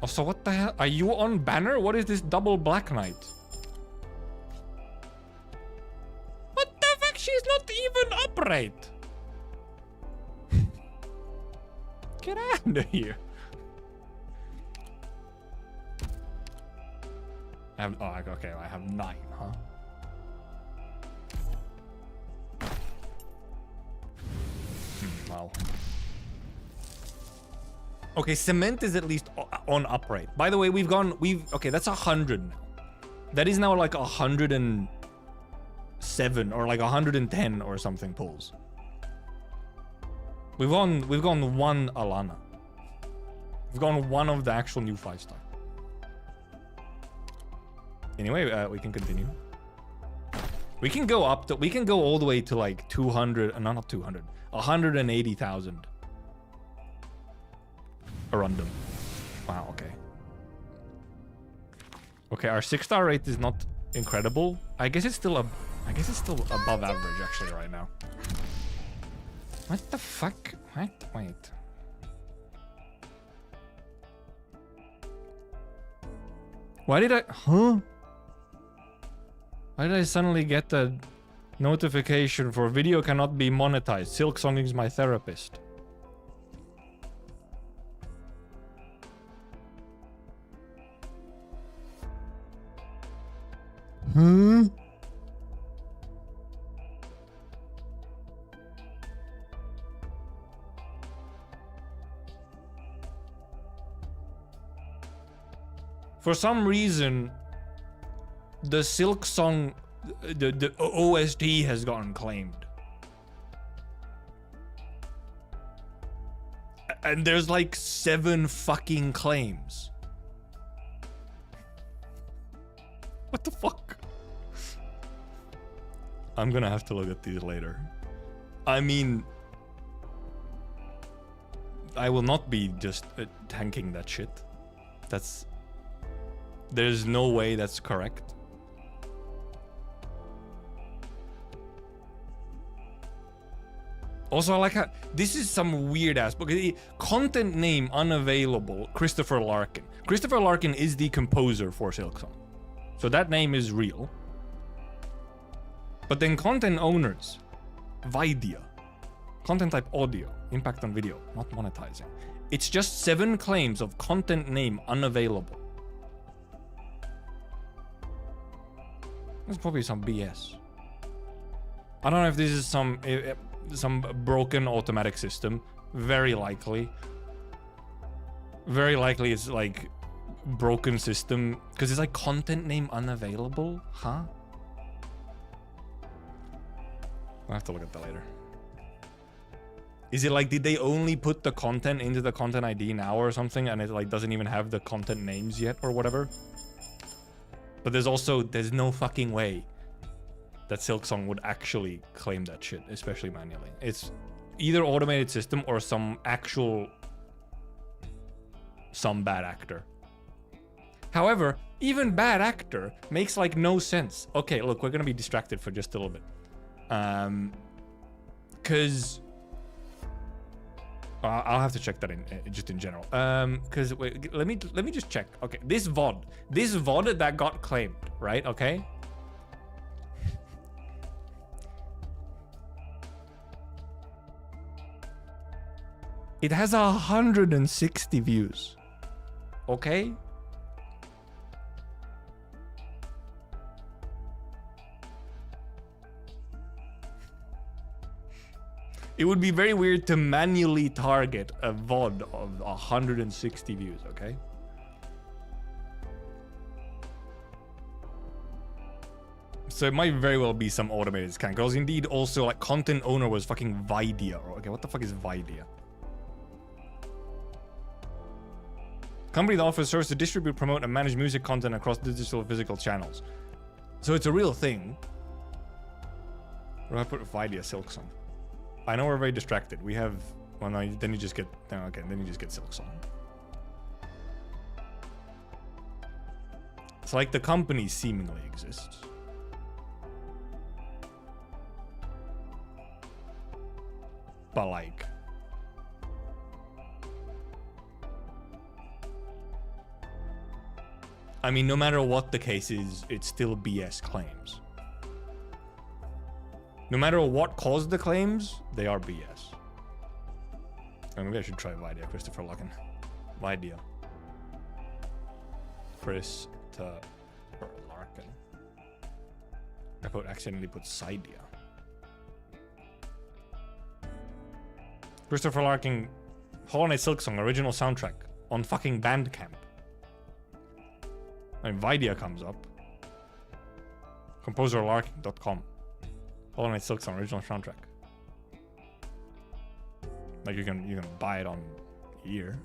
Also, what the hell? Are you on banner? What is this double Black Knight? she's not even upright. Get out of here. I have, oh, okay, I have 9, huh? Well. Okay, cement is at least on upright. By the way, okay, that's 100 now. That is now like 107 or like 110 or something pulls. We've gone 1 Alana. We've gone 1 of the actual new 5-star. Anyway, we can continue. We can go up to, we can go all the way to like 200, not 200, 180,000. Random. Wow, okay. Okay, our 6-star rate is not incredible. I guess it's still above average actually right now. What the fuck? What? Wait. Why did I... Huh? Why did I suddenly get a notification for video cannot be monetized? Silksong is my therapist. Hmm? For some reason, the Silksong, the OST has gotten claimed. And there's like 7 fucking claims. What the fuck? I'm gonna have to look at these later. I mean, I will not be just tanking that shit. There's no way that's correct. Also, I like how this is some weird ass book. Content name unavailable. Christopher Larkin. Christopher Larkin is the composer for Silksong, so that name is real. But then content owners, Vidya, content type audio, impact on video, not monetizing. It's just 7 claims of content name unavailable. That's probably some BS. I don't know if this is some broken automatic system. Very likely. Very likely it's like broken system because it's like content name unavailable, huh? I'll have to look at that later. Is it like, did they only put the content into the content ID now or something and it like doesn't even have the content names yet or whatever? But there's no fucking way that Silksong would actually claim that shit, especially manually. It's either automated system or some bad actor. However, even bad actor makes like no sense. Okay, look, we're gonna be distracted for just a little bit. Cause I'll have to check that in just in general. Cause wait, let me just check. Okay, this VOD that got claimed, right? Okay. It has 160 views. Okay. It would be very weird to manually target a VOD of 160 views, okay? So it might very well be some automated scan. Because indeed also like content owner was fucking Vidya. Okay, what the fuck is Vidya? Company that offers service to distribute, promote, and manage music content across digital and physical channels. So it's a real thing. Where do I put Vidya Silksong? I know we're very distracted. We have, well, no, then you just get, okay, then you just get Silksong. It's like the company seemingly exists. But like, I mean, no matter what the case is, it's still BS claims. No matter what caused the claims, they are BS. Maybe I should try Vidya, Christopher Larkin. Vidya. Christopher Larkin. I accidentally put Sidia. Christopher Larkin, Hollow Knight Silksong, original soundtrack on fucking Bandcamp. And Vidya comes up. Composerlarkin.com. Hollow Knight Silksong, original soundtrack. Like you can buy it on here.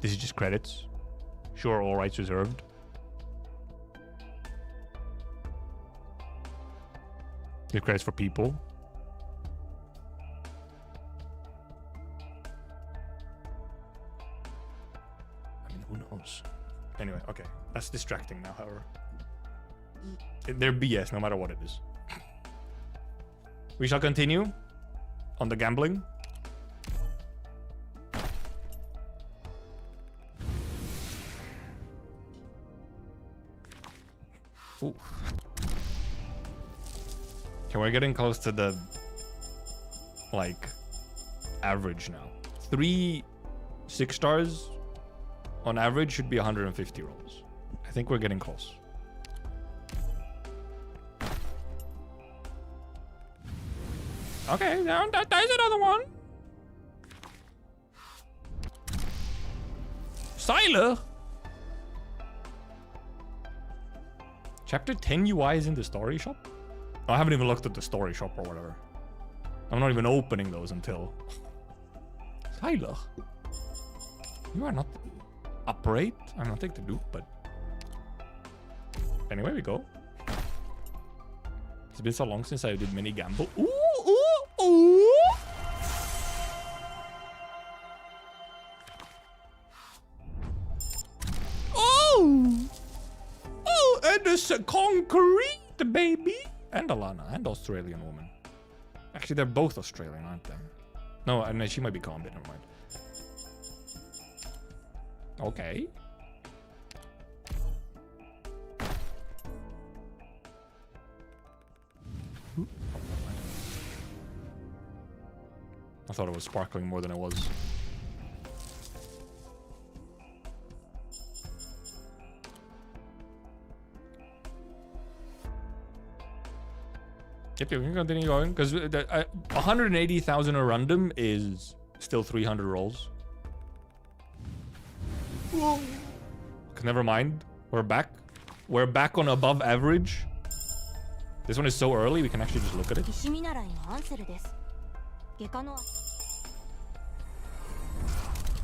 This is just credits. Sure, all rights reserved. The credits for people. I mean, who knows? Anyway, okay. That's distracting now, however. They're BS no matter what it is. We shall continue on the gambling. Ooh. Okay, we're getting close to the, like, average now. 3 6 stars on average should be 150 rolls. I think we're getting close. Okay, there's another one. Siler. Chapter 10 UI is in the story shop? I haven't even looked at the story shop or whatever. I'm not even opening those until... Siler. You are not upright. I'm not take the dupe, but... Anyway, we go. It's been so long since I did mini gamble. Ooh, ooh, ooh! Oh! Oh, and it's a concrete, baby! And Alana, and Australian woman. Actually, they're both Australian, aren't they? No, I mean, she might be Colombian, never mind. Okay. I thought it was sparkling more than it was. Yep, we can continue going because 180,000 a random is still 300 rolls. Whoa. Never mind. We're back. We're back on above average. This one is so early, we can actually just look at it.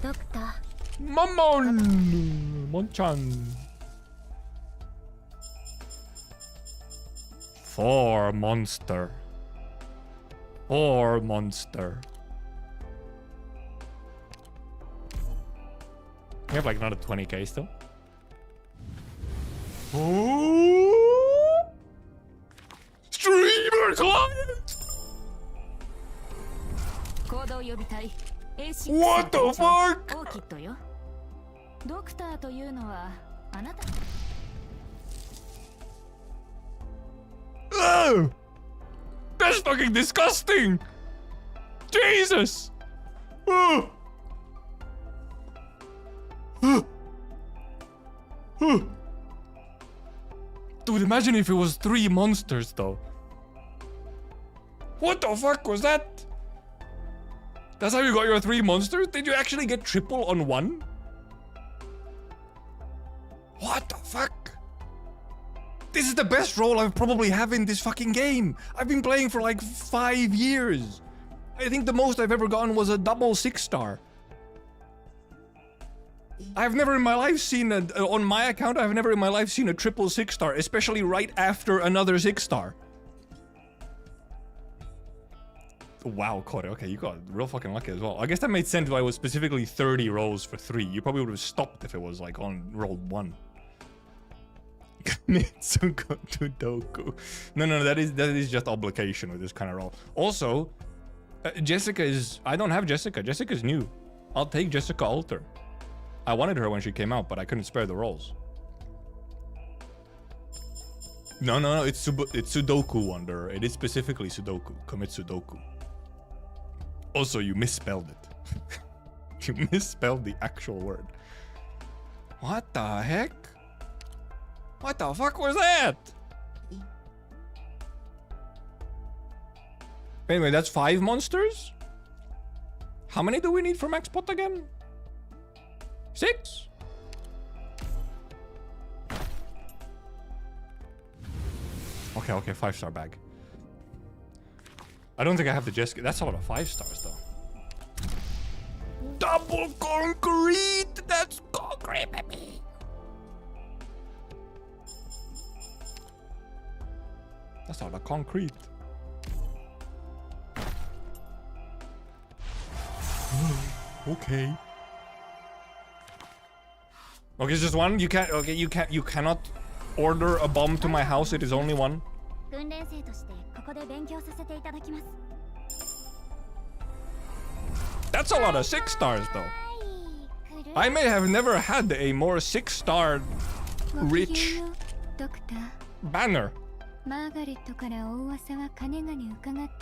Doctor. Monchan. 4 monster. 4 monster. We have like another 20k still. Oh! Streamer client! What the fuck? Oh! That's fucking disgusting! Jesus! Oh! Dude, imagine if it was 3 monsters though. What the fuck was that? That's how you got your 3 monsters? Did you actually get triple on 1? What the fuck? This is the best roll I've probably have in this fucking game. I've been playing for like 5 years. I think the most I've ever gotten was a double 6-star. I've never in my life seen on my account, I've never in my life seen a triple 6-star, especially right after another 6-star. Wow, Corey, okay, you got real fucking lucky as well. I guess that made sense why it was specifically 30 rolls for 3. You probably would have stopped if it was like on roll 1. Mitsuko to Doku. No, that is just obligation with this kind of roll. Also, Jessica is... I don't have Jessica. Jessica's new. I'll take Jessica Alter. I wanted her when she came out, but I couldn't spare the rolls. No, it's Sudoku Wanderer. It is specifically Sudoku. Commit Sudoku. Also, you misspelled it. You misspelled the actual word. What the heck? What the fuck was that? Anyway, that's 5 monsters? How many do we need for max pot again? 6? Okay, 5-star bag. I don't think I have the Jessica. That's a lot of 5 stars though. Double concrete! That's concrete, baby! That's a lot of concrete. Okay. Okay, it's just one? You can't, okay, you cannot order a bomb to my house, it is only one. 訓練生としてここで勉強させていただきます。 That's a lot of 6 stars though. I may have never had a more 6-star rich banner.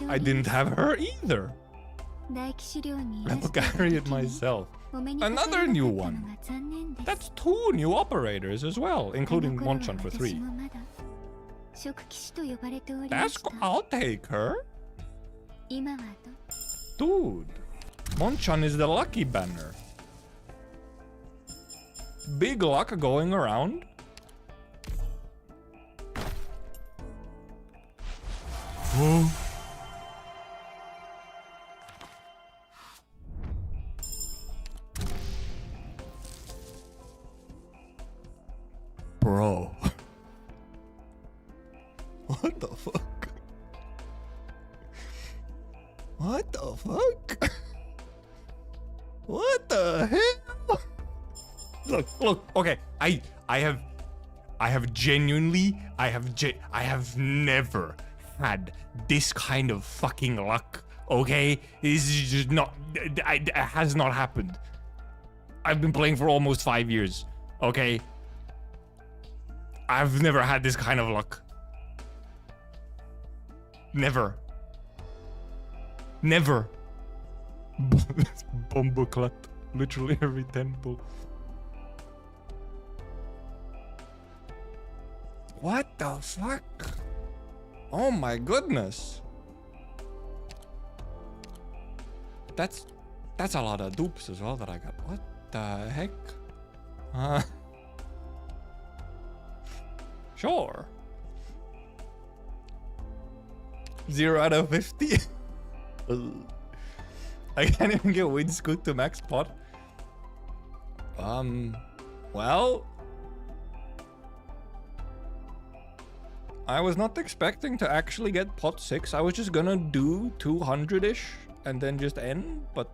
I didn't have her either. I'll carry it myself. Another new one. That's 2 new operators as well, including Monchan for 3. That's I'll take her. Dude, Monchan is the lucky banner. Big luck going around. Oh. Bro. What the fuck? What the fuck? What the hell? Look, okay. I have genuinely, I have never had this kind of fucking luck, okay? This is just not, it has not happened. I've been playing for almost 5 years, okay? I've never had this kind of luck. Never. Never. Bomboclat. Literally every temple. What the fuck? Oh my goodness. That's a lot of dupes as well that I got. What the heck? Sure. 0 out of 50. I can't even get Windscoot to max pot. Well, I was not expecting to actually get pot 6. I was just gonna do 200-ish and then just end, but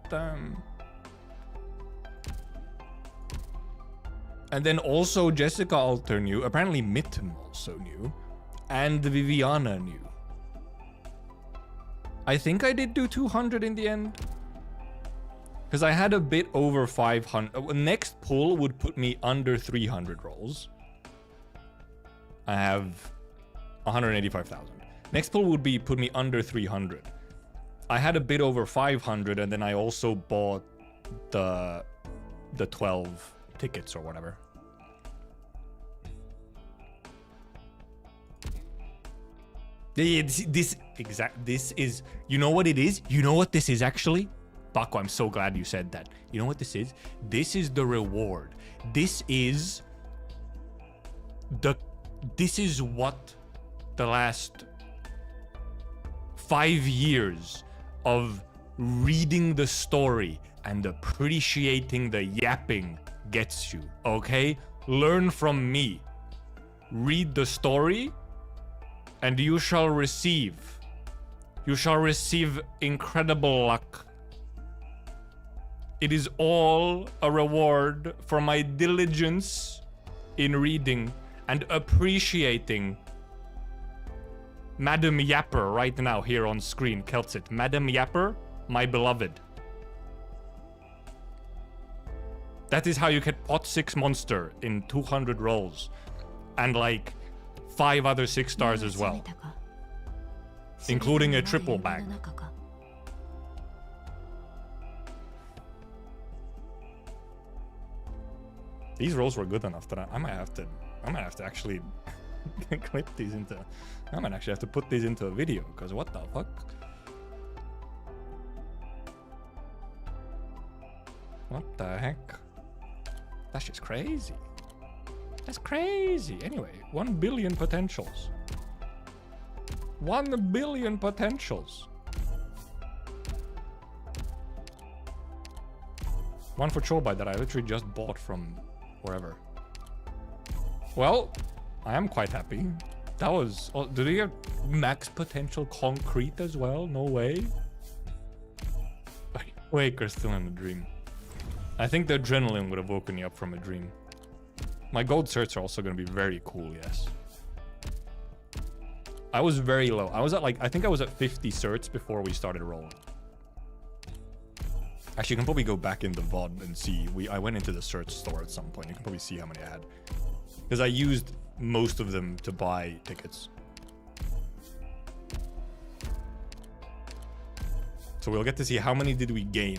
and then also Jessica Alter knew, apparently Mitten also knew, and Viviana knew. I think I did do 200 in the end. Because I had a bit over 500. Next pull would put me under 300 rolls. I have 185,000. Next pull would be put me under 300. I had a bit over 500 and then I also bought the 12 tickets or whatever. This is, you know what it is? You know what this is actually? Baco, I'm so glad you said that. You know what this is? This is the reward. This is what the last 5 years of reading the story and appreciating the yapping gets you, okay? Learn from me. Read the story and you shall receive incredible luck. It is all a reward for my diligence in reading and appreciating Madam Yapper right now here on screen. Keltsit, Madam Yapper, my beloved. That is how you get pot 6 monster in 200 rolls. And like 5 other 6 stars as well. Including a triple bag. These rolls were good enough that I might have to actually clip these into. I might actually have to put these into a video, because what the fuck? What the heck? That's just crazy. That's crazy. Anyway, 1 billion potentials. 1 billion potentials. One for Chobite that I literally just bought from wherever. Well, I am quite happy. That was... Oh, do they have max potential concrete as well? No way. Wait, you're still in a dream. I think the adrenaline would have woken you up from a dream. My gold certs are also going to be very cool, yes. I was very low. I was at like... I think I was at 50 certs before we started rolling. Actually, you can probably go back in the VOD and see. I went into the search store at some point. You can probably see how many I had. Because I used most of them to buy tickets. So we'll get to see how many did we gain.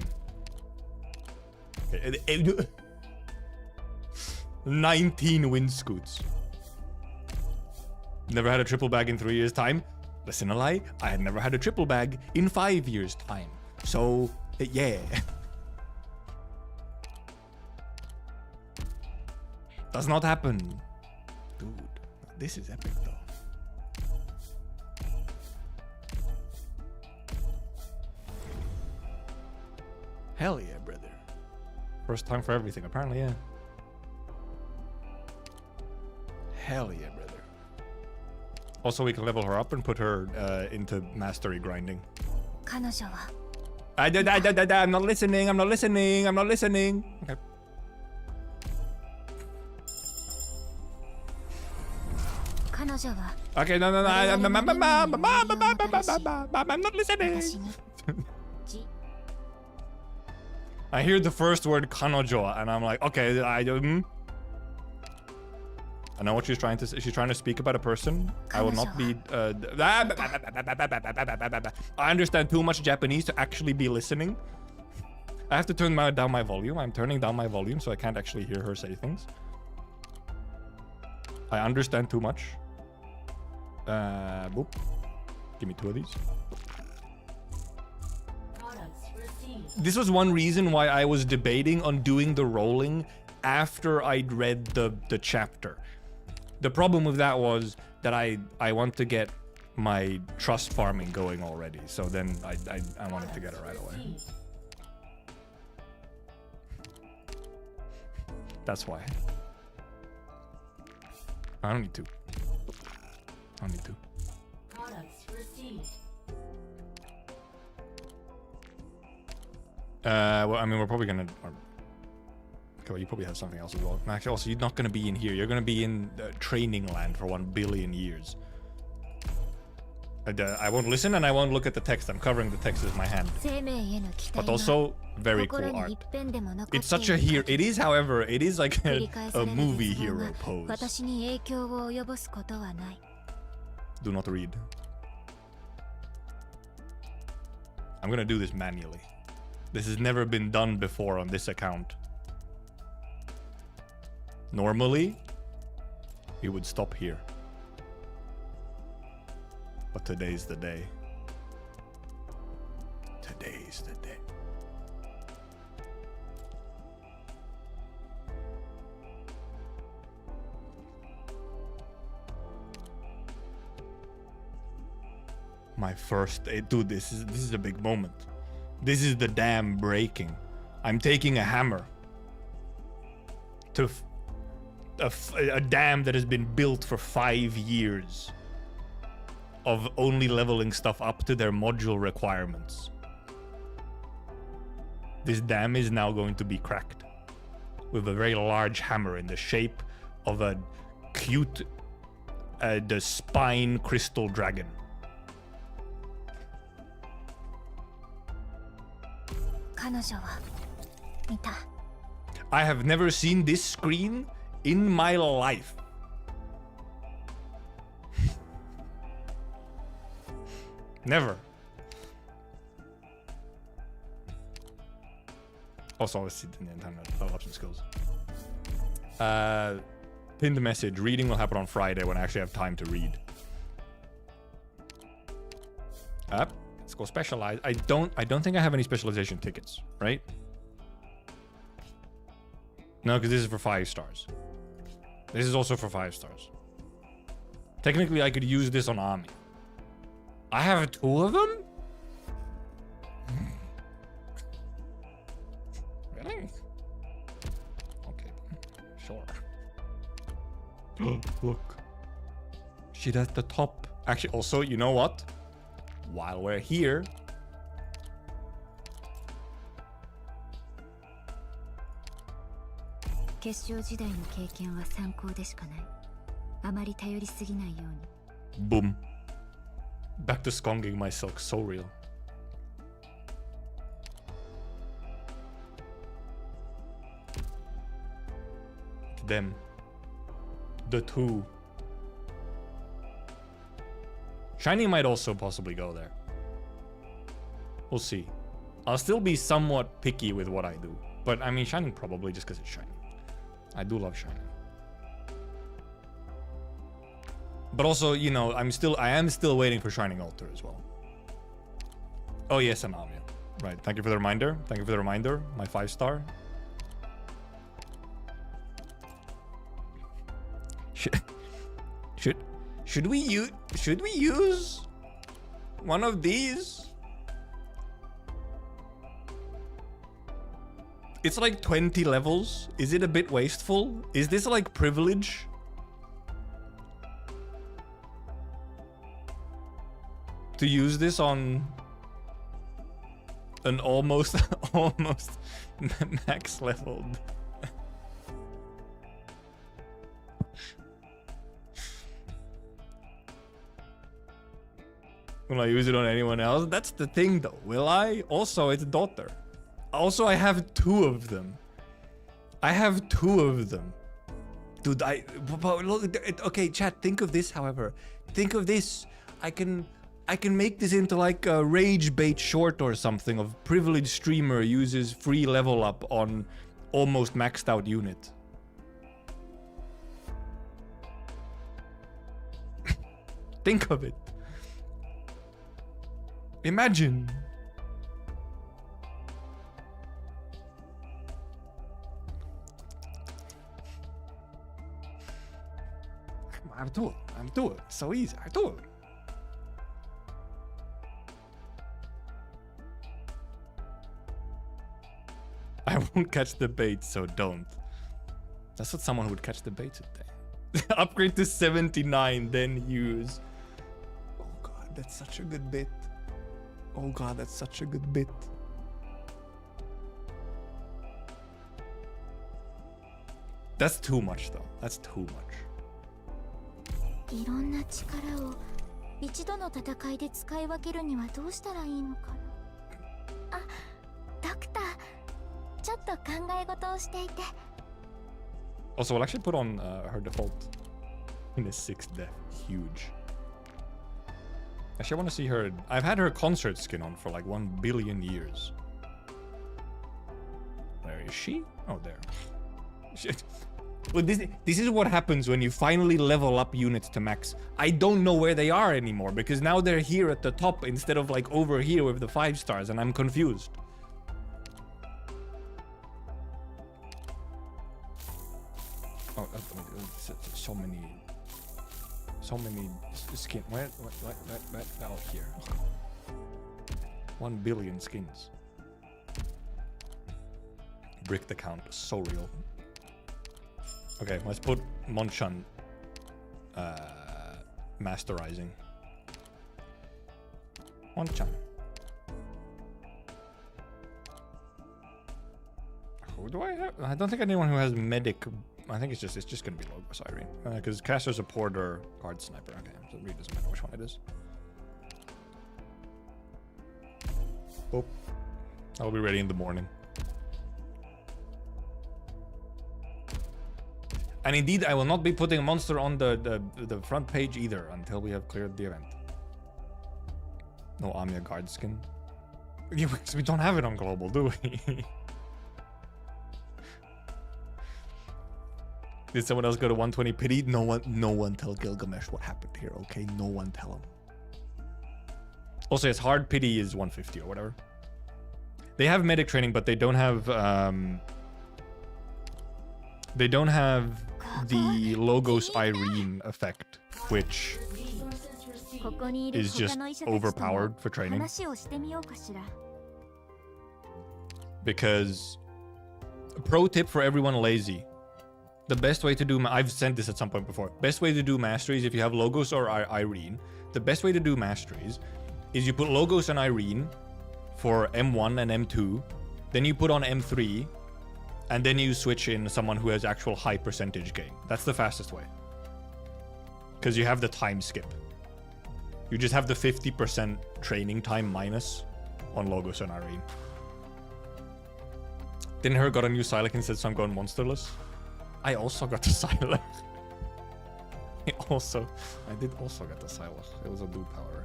Okay. 19 wind scoots. Never had a triple bag in 3 years' time. Listen, a lie. I had never had a triple bag in 5 years' time. So... yeah. Does not happen. Dude, this is epic though. Hell yeah, brother. First time for everything, apparently, yeah. Hell yeah, brother. Also, we can level her up and put her into mastery grinding. I'm not listening. I'm not listening. I'm not listening. Okay. Okay, no. I'm not listening. I hear the first word kanojo, and I'm like, okay, I know what she's trying to say. She's trying to speak about a person. I will not be... I understand too much Japanese to actually be listening. I have to turn down my volume. I'm turning down my volume so I can't actually hear her say things. I understand too much. Boop. Give me 2 of these. This was one reason why I was debating on doing the rolling after I'd read the chapter. The problem with that was that I want to get my trust farming going already. So then I wanted to get it right away. That's why. I don't need to. I don't need to. Well, I mean, we're probably gonna... Okay, well, you probably have something else as well. Actually, also, you're not gonna be in here. You're gonna be in training land for 1 billion years. I won't listen and I won't look at the text. I'm covering the text with my hand. But also, very cool art. It's such a hero. It is, however, it is like a movie hero pose. Do not read. I'm gonna do this manually. This has never been done before on this account. Normally, we would stop here. But today's the day. Today's the day. My first... Dude, this is a big moment. This is the dam breaking. I'm taking a hammer to a dam that has been built for 5 years of only leveling stuff up to their module requirements. This dam is now going to be cracked with a very large hammer in the shape of a cute the spine crystal dragon. I have never seen this screen in my life. Never. Also, let's see the internet. Level up some skills. Pinned message. Reading will happen on Friday when I actually have time to read. Up. Let's go specialize. I don't think I have any specialization tickets, right? No, because this is for 5 stars. This is also for 5 stars. Technically, I could use this on Ami. I have 2 of them? Really? Okay, sure. Look. Shit at the top. Actually, also, you know what? While we're here... Boom. Back to skonging myself, so real. Them. The 2. Shining might also possibly go there. We'll see. I'll still be somewhat picky with what I do. But I mean, Shining probably just because it's Shining. I do love Shining. But also, you know, I am still waiting for Shining Altar as well. Oh yes, Anamia. Right, thank you for the reminder. Thank you for the reminder. My 5-star. Should we use one of these? It's like 20 levels. Is it a bit wasteful? Is this like privilege? To use this on an almost max leveled. Will I use it on anyone else? That's the thing though. Will I? Also, it's daughter. Also, I have 2 of them. I have 2 of them. Dude, look, okay, chat, think of this, however. Think of this. I can make this into like a rage bait short or something of privileged streamer uses free level up on almost maxed out unit. Think of it. Imagine. I'm doing it. So easy. I do it. I won't catch the bait, so don't. That's what someone who would catch the bait today. Upgrade to 79, then use. Oh god, that's such a good bit. Oh god, that's such a good bit. That's too much though. That's too much. いろんな力を一度の戦いで使い分けるにはどうしたらいいのかな。あ、ドクター、ちょっと考え事をしていて。Also, we'll actually put on her default in the 6th death. Huge. Actually, I want to see her. I've had her concert skin on for like 1 billion years. Where is she? Oh, there. Shit. Well, this is what happens when you finally level up units to max. I don't know where they are anymore because now they're here at the top instead of like over here with the 5 stars, and I'm confused. Oh, so many skin. Where? Oh, here. 1 billion skins. Brick the count. So real. Okay, let's put Monchan masterizing. Monchan. Who do I have? I don't think anyone who has medic. I think it's just gonna be Logos Irene. Because caster's a porter, guard sniper. Okay, so it really doesn't matter which one it is. Oh, I'll be ready in the morning. And indeed, I will not be putting a monster on the front page either until we have cleared the event. No Amiya guard skin. Yeah, because we don't have it on global, do we? Did someone else go to 120 pity? No one tell Gilgamesh what happened here, okay? No one tell him. Also, it's hard pity is 150 or whatever. They have medic training, but they don't have the Logos Irene effect, which is just overpowered for training. Because, pro tip for everyone lazy. The best way to do, I've sent this at some point before. Best way to do masteries, if you have Logos or Irene, the best way to do masteries is you put Logos and Irene for M1 and M2, then you put on M3, and then you switch in someone who has actual high percentage gain. That's the fastest way. Because you have the time skip. You just have the 50% training time minus on Logos and Irene. Didn't her got a new Silac and said, so I'm going monsterless? I also got the Silac. I did also get the Silac. It was a blue power.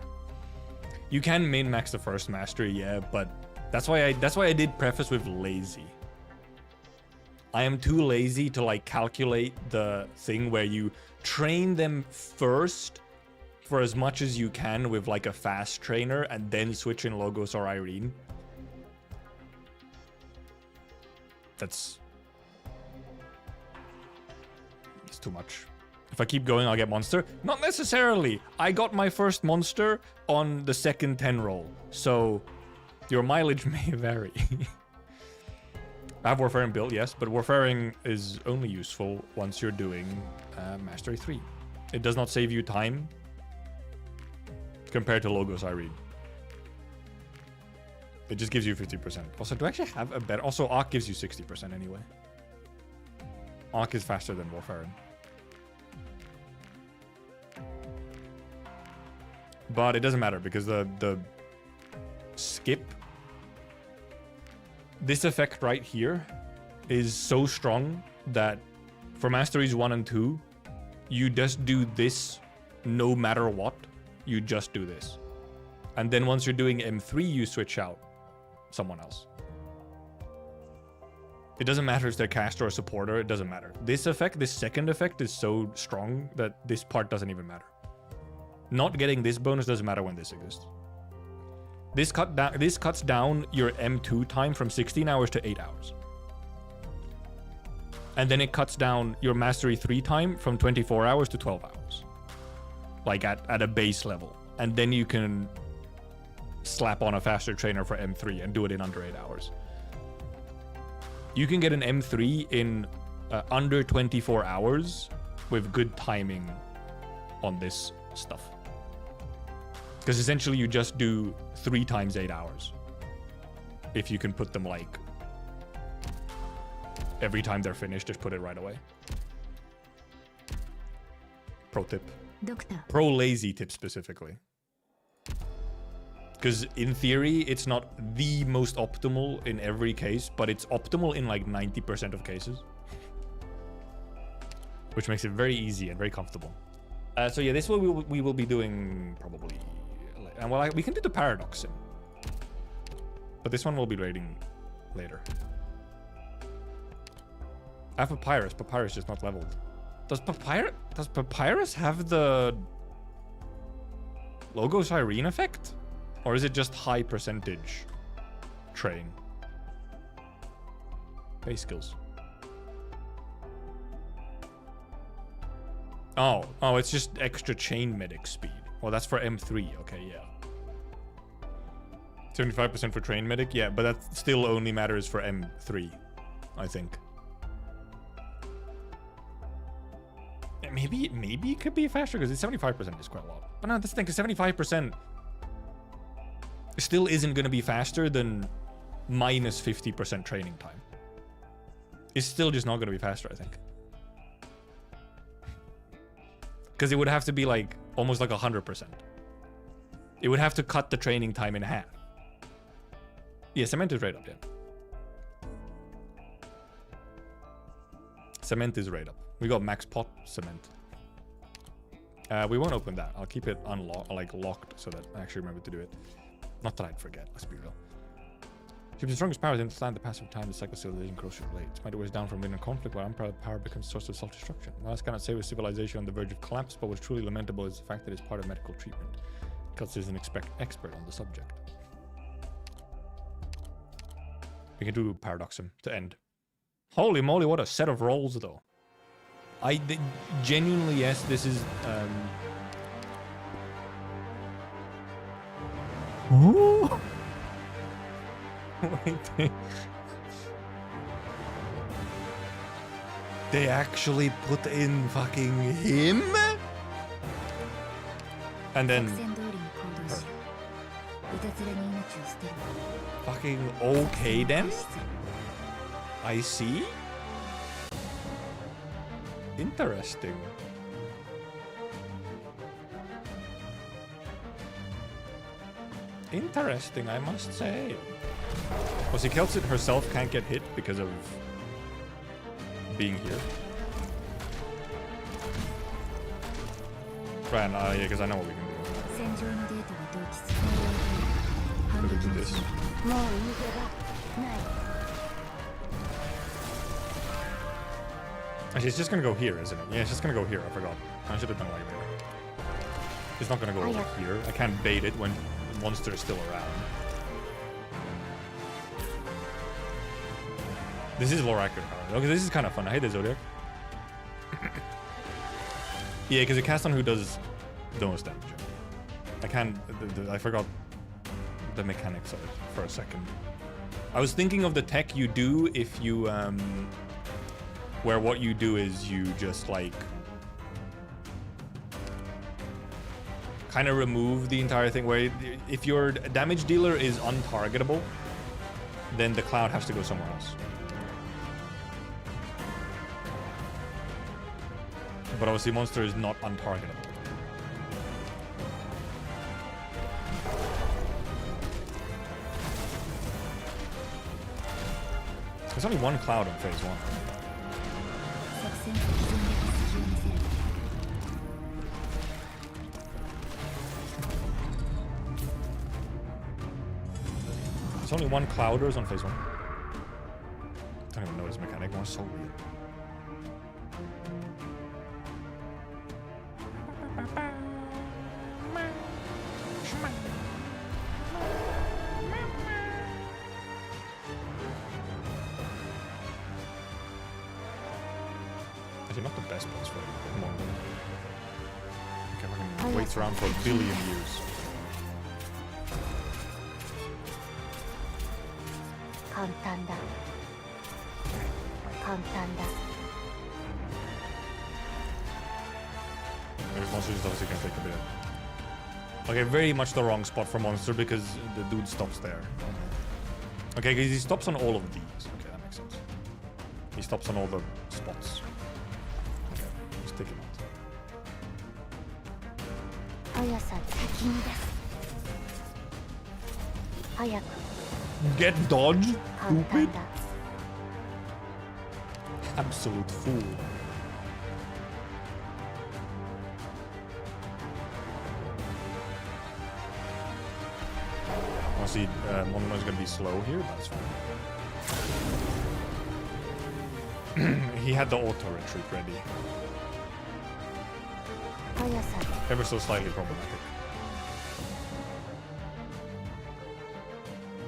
You can min max the first mastery, yeah, but that's why I did preface with lazy. I am too lazy to like calculate the thing where you train them first for as much as you can with like a fast trainer and then switch in Logos or Irene. It's too much. If I keep going, I'll get monster. Not necessarily. I got my first monster on the second 10 roll, so your mileage may vary. I have Warfaring built, yes, but Warfaring is only useful once you're doing Mastery 3. It does not save you time compared to Logos Irene. It just gives you 50%. Also, do I actually have a better... Also, Arc gives you 60% anyway. Arc is faster than Warfaring. But it doesn't matter because the skip... This effect right here is so strong that for Masteries 1 and 2, you just do this no matter what. You just do this. And then once you're doing M3, you switch out someone else. It doesn't matter if they're caster or supporter, it doesn't matter. This effect, this second effect is so strong that this part doesn't even matter. Not getting this bonus doesn't matter when this exists. This cuts down your M2 time from 16 hours to 8 hours. And then it cuts down your Mastery 3 time from 24 hours to 12 hours. Like at a base level. And then you can slap on a faster trainer for M3 and do it in under 8 hours. You can get an M3 in under 24 hours with good timing on this stuff. Because essentially you just do 3 times 8 hours. If you can put them like every time they're finished, just put it right away. Pro tip. Doctor. Pro lazy tip specifically. Because in theory, it's not the most optimal in every case, but it's optimal in like 90% of cases. Which makes it very easy and very comfortable. So yeah, this we will be doing probably... And well, we can do the Paradox sim. But this one will be raiding later. I have Papyrus. Papyrus is not leveled. Does Papyrus have the Logos Irene effect? Or is it just high percentage train? Base skills. Oh, it's just extra chain medic speed. Well, that's for M3. Okay, yeah. 75% for train medic? Yeah, but that still only matters for M3, I think. Maybe it could be faster because 75% is quite a lot. But no, that's the thing, because 75% still isn't going to be faster than minus 50% training time. It's still just not going to be faster, I think. Because it would have to be like almost like 100%. It would have to cut the training time in half. Yeah, cement is right up, yeah. Cement is right up. We got max pot cement. We won't open that. I'll keep it unlocked, like locked, so that I actually remember to do it. Not that I'd forget, let's be real. Keep the strongest power, then slant the passage of time, the cycle civilization grows your blades. Might wears down from inner conflict, while unparalleled power becomes source of self-destruction. Last cannot say with civilization on the verge of collapse, but what's truly lamentable is the fact that it's part of medical treatment. Guts is an expert on the subject. We can do Paradoxum to end. Holy moly, what a set of rolls, though. Genuinely, yes, this is... Ooh. Wait, they actually put in fucking him? And then... Fucking okay then? I see. Interesting. Interesting, I must say. Well, see, Kelsit herself can't get hit because of being here. Right, yeah, because I know what we can do. Let me do this. Actually, it's just gonna go here, isn't it? Yeah, it's just gonna go here. I forgot. I should have done it like that. It's not gonna go over here. I can't bait it when the monster is still around. This is lower accurate power. Okay, this is kind of fun. I hate the Zodiac. Yeah, because it casts on who does the most damage. I can't... I forgot the mechanics of it for a second. I was thinking of the tech you do if you... where what you do is you just, like... kind of remove the entire thing. Where if your damage dealer is untargetable, then the cloud has to go somewhere else. But obviously monster is not untargetable. There's only one cloud on phase 1. There's only one clouders on phase 1. I don't even know his mechanic more, so weird. Actually, not the best place for it. Come on. Okay, we're gonna wait around for a billion years. This monster is obviously gonna take a bit. Okay, very much the wrong spot for monster because the dude stops there. Okay, because he stops on all of these. Okay, that makes sense. He stops on all the spots. Okay, just take him out. Get dodged, stupid. Absolute fool. See, Mono is going to be slow here, that's fine. He had the auto retreat ready. Ever so slightly problematic.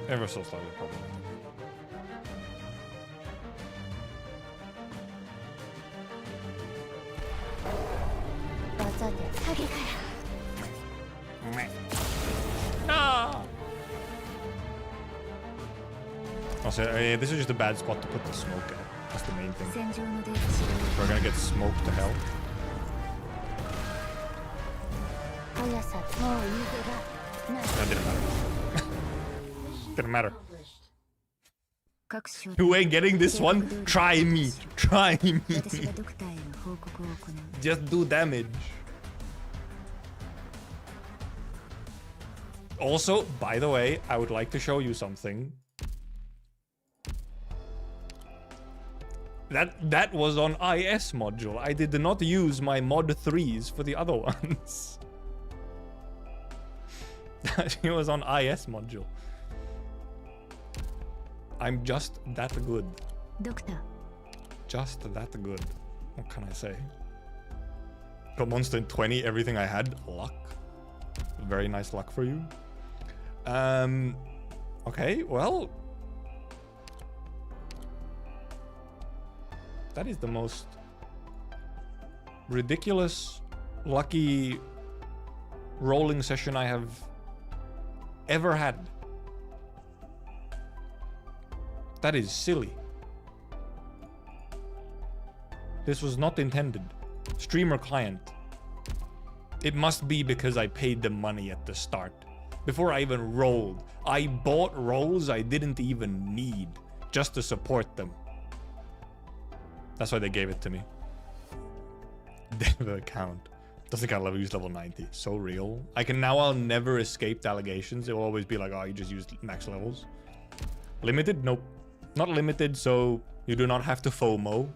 Ever so slightly problematic. Also, this is just a bad spot to put the smoke at. That's the main thing. We're gonna get smoked to hell. That didn't matter. Didn't matter. You ain't getting this one? Try me. Try me. Just do damage. Also, by the way, I would like to show you something. That was on IS module. I did not use my mod 3s for the other ones. It was on IS module. I'm just that good. Doctor. Just that good. What can I say? Got monster in 20, everything I had. Luck. Very nice luck for you. Okay, well. That is the most ridiculous, lucky rolling session I have ever had. That is silly. This was not intended. Streamer client. It must be because I paid them money at the start. Before I even rolled. I bought rolls I didn't even need just to support them. That's why they gave it to me. Dev account. Doesn't count level, use level 90. So real. I'll never escape the allegations. It will always be like, oh, you just used max levels. Limited? Nope. Not limited, so you do not have to FOMO.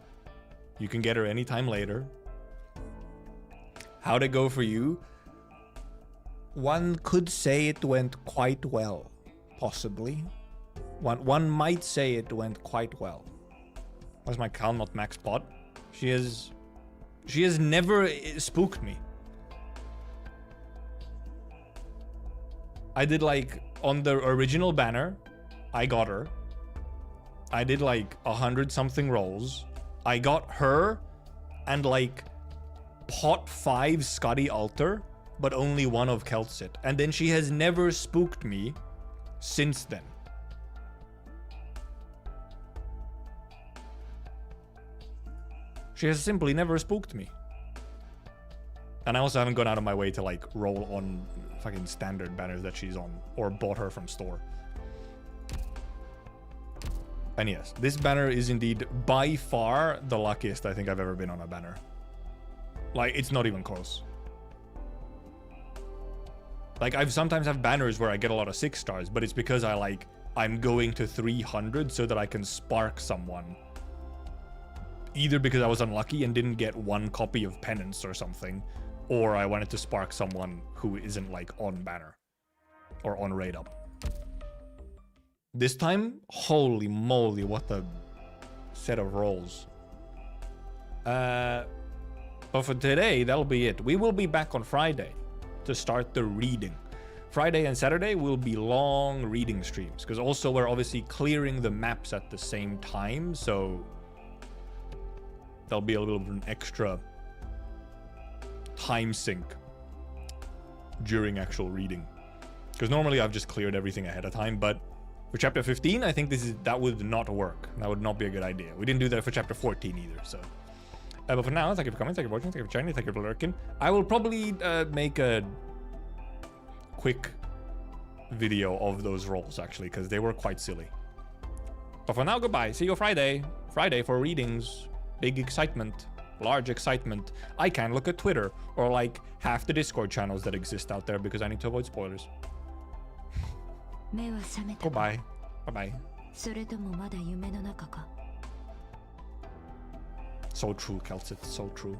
You can get her anytime later. How'd it go for you? One could say it went quite well. Possibly. One might say it went quite well. Why's my Cal not max bot? She has never spooked me. I did like on the original banner, I got her. I did like 100 something rolls. I got her and like pot 5 Scotty Alter, but only one of Keltsit. And then she has never spooked me since then. She has simply never spooked me. And I also haven't gone out of my way to like roll on fucking standard banners that she's on or bought her from store. And yes, this banner is indeed by far the luckiest I think I've ever been on a banner. Like, it's not even close. Like, I've sometimes have banners where I get a lot of 6 stars, but it's because I'm going to 300 so that I can spark someone. Either because I was unlucky and didn't get 1 copy of Penance or something, or I wanted to spark someone who isn't like on banner or on raid up. This time, holy moly, what a set of rolls. But for today, that'll be it. We will be back on Friday to start the reading. Friday and Saturday will be long reading streams, because also we're obviously clearing the maps at the same time, so there'll be a little bit of an extra time sink during actual reading. Because normally I've just cleared everything ahead of time, but for chapter 15, I think that would not work. That would not be a good idea. We didn't do that for chapter 14 either, so. But for now, thank you for coming, thank you for watching, thank you for joining, thank you for lurking. I will probably make a quick video of those rolls, actually, because they were quite silly. But for now, goodbye. See you Friday. Friday for readings. Big excitement. Large excitement. I can look at Twitter or like half the Discord channels that exist out there because I need to avoid spoilers. Goodbye. Bye-bye. So true, Keltsit. So true.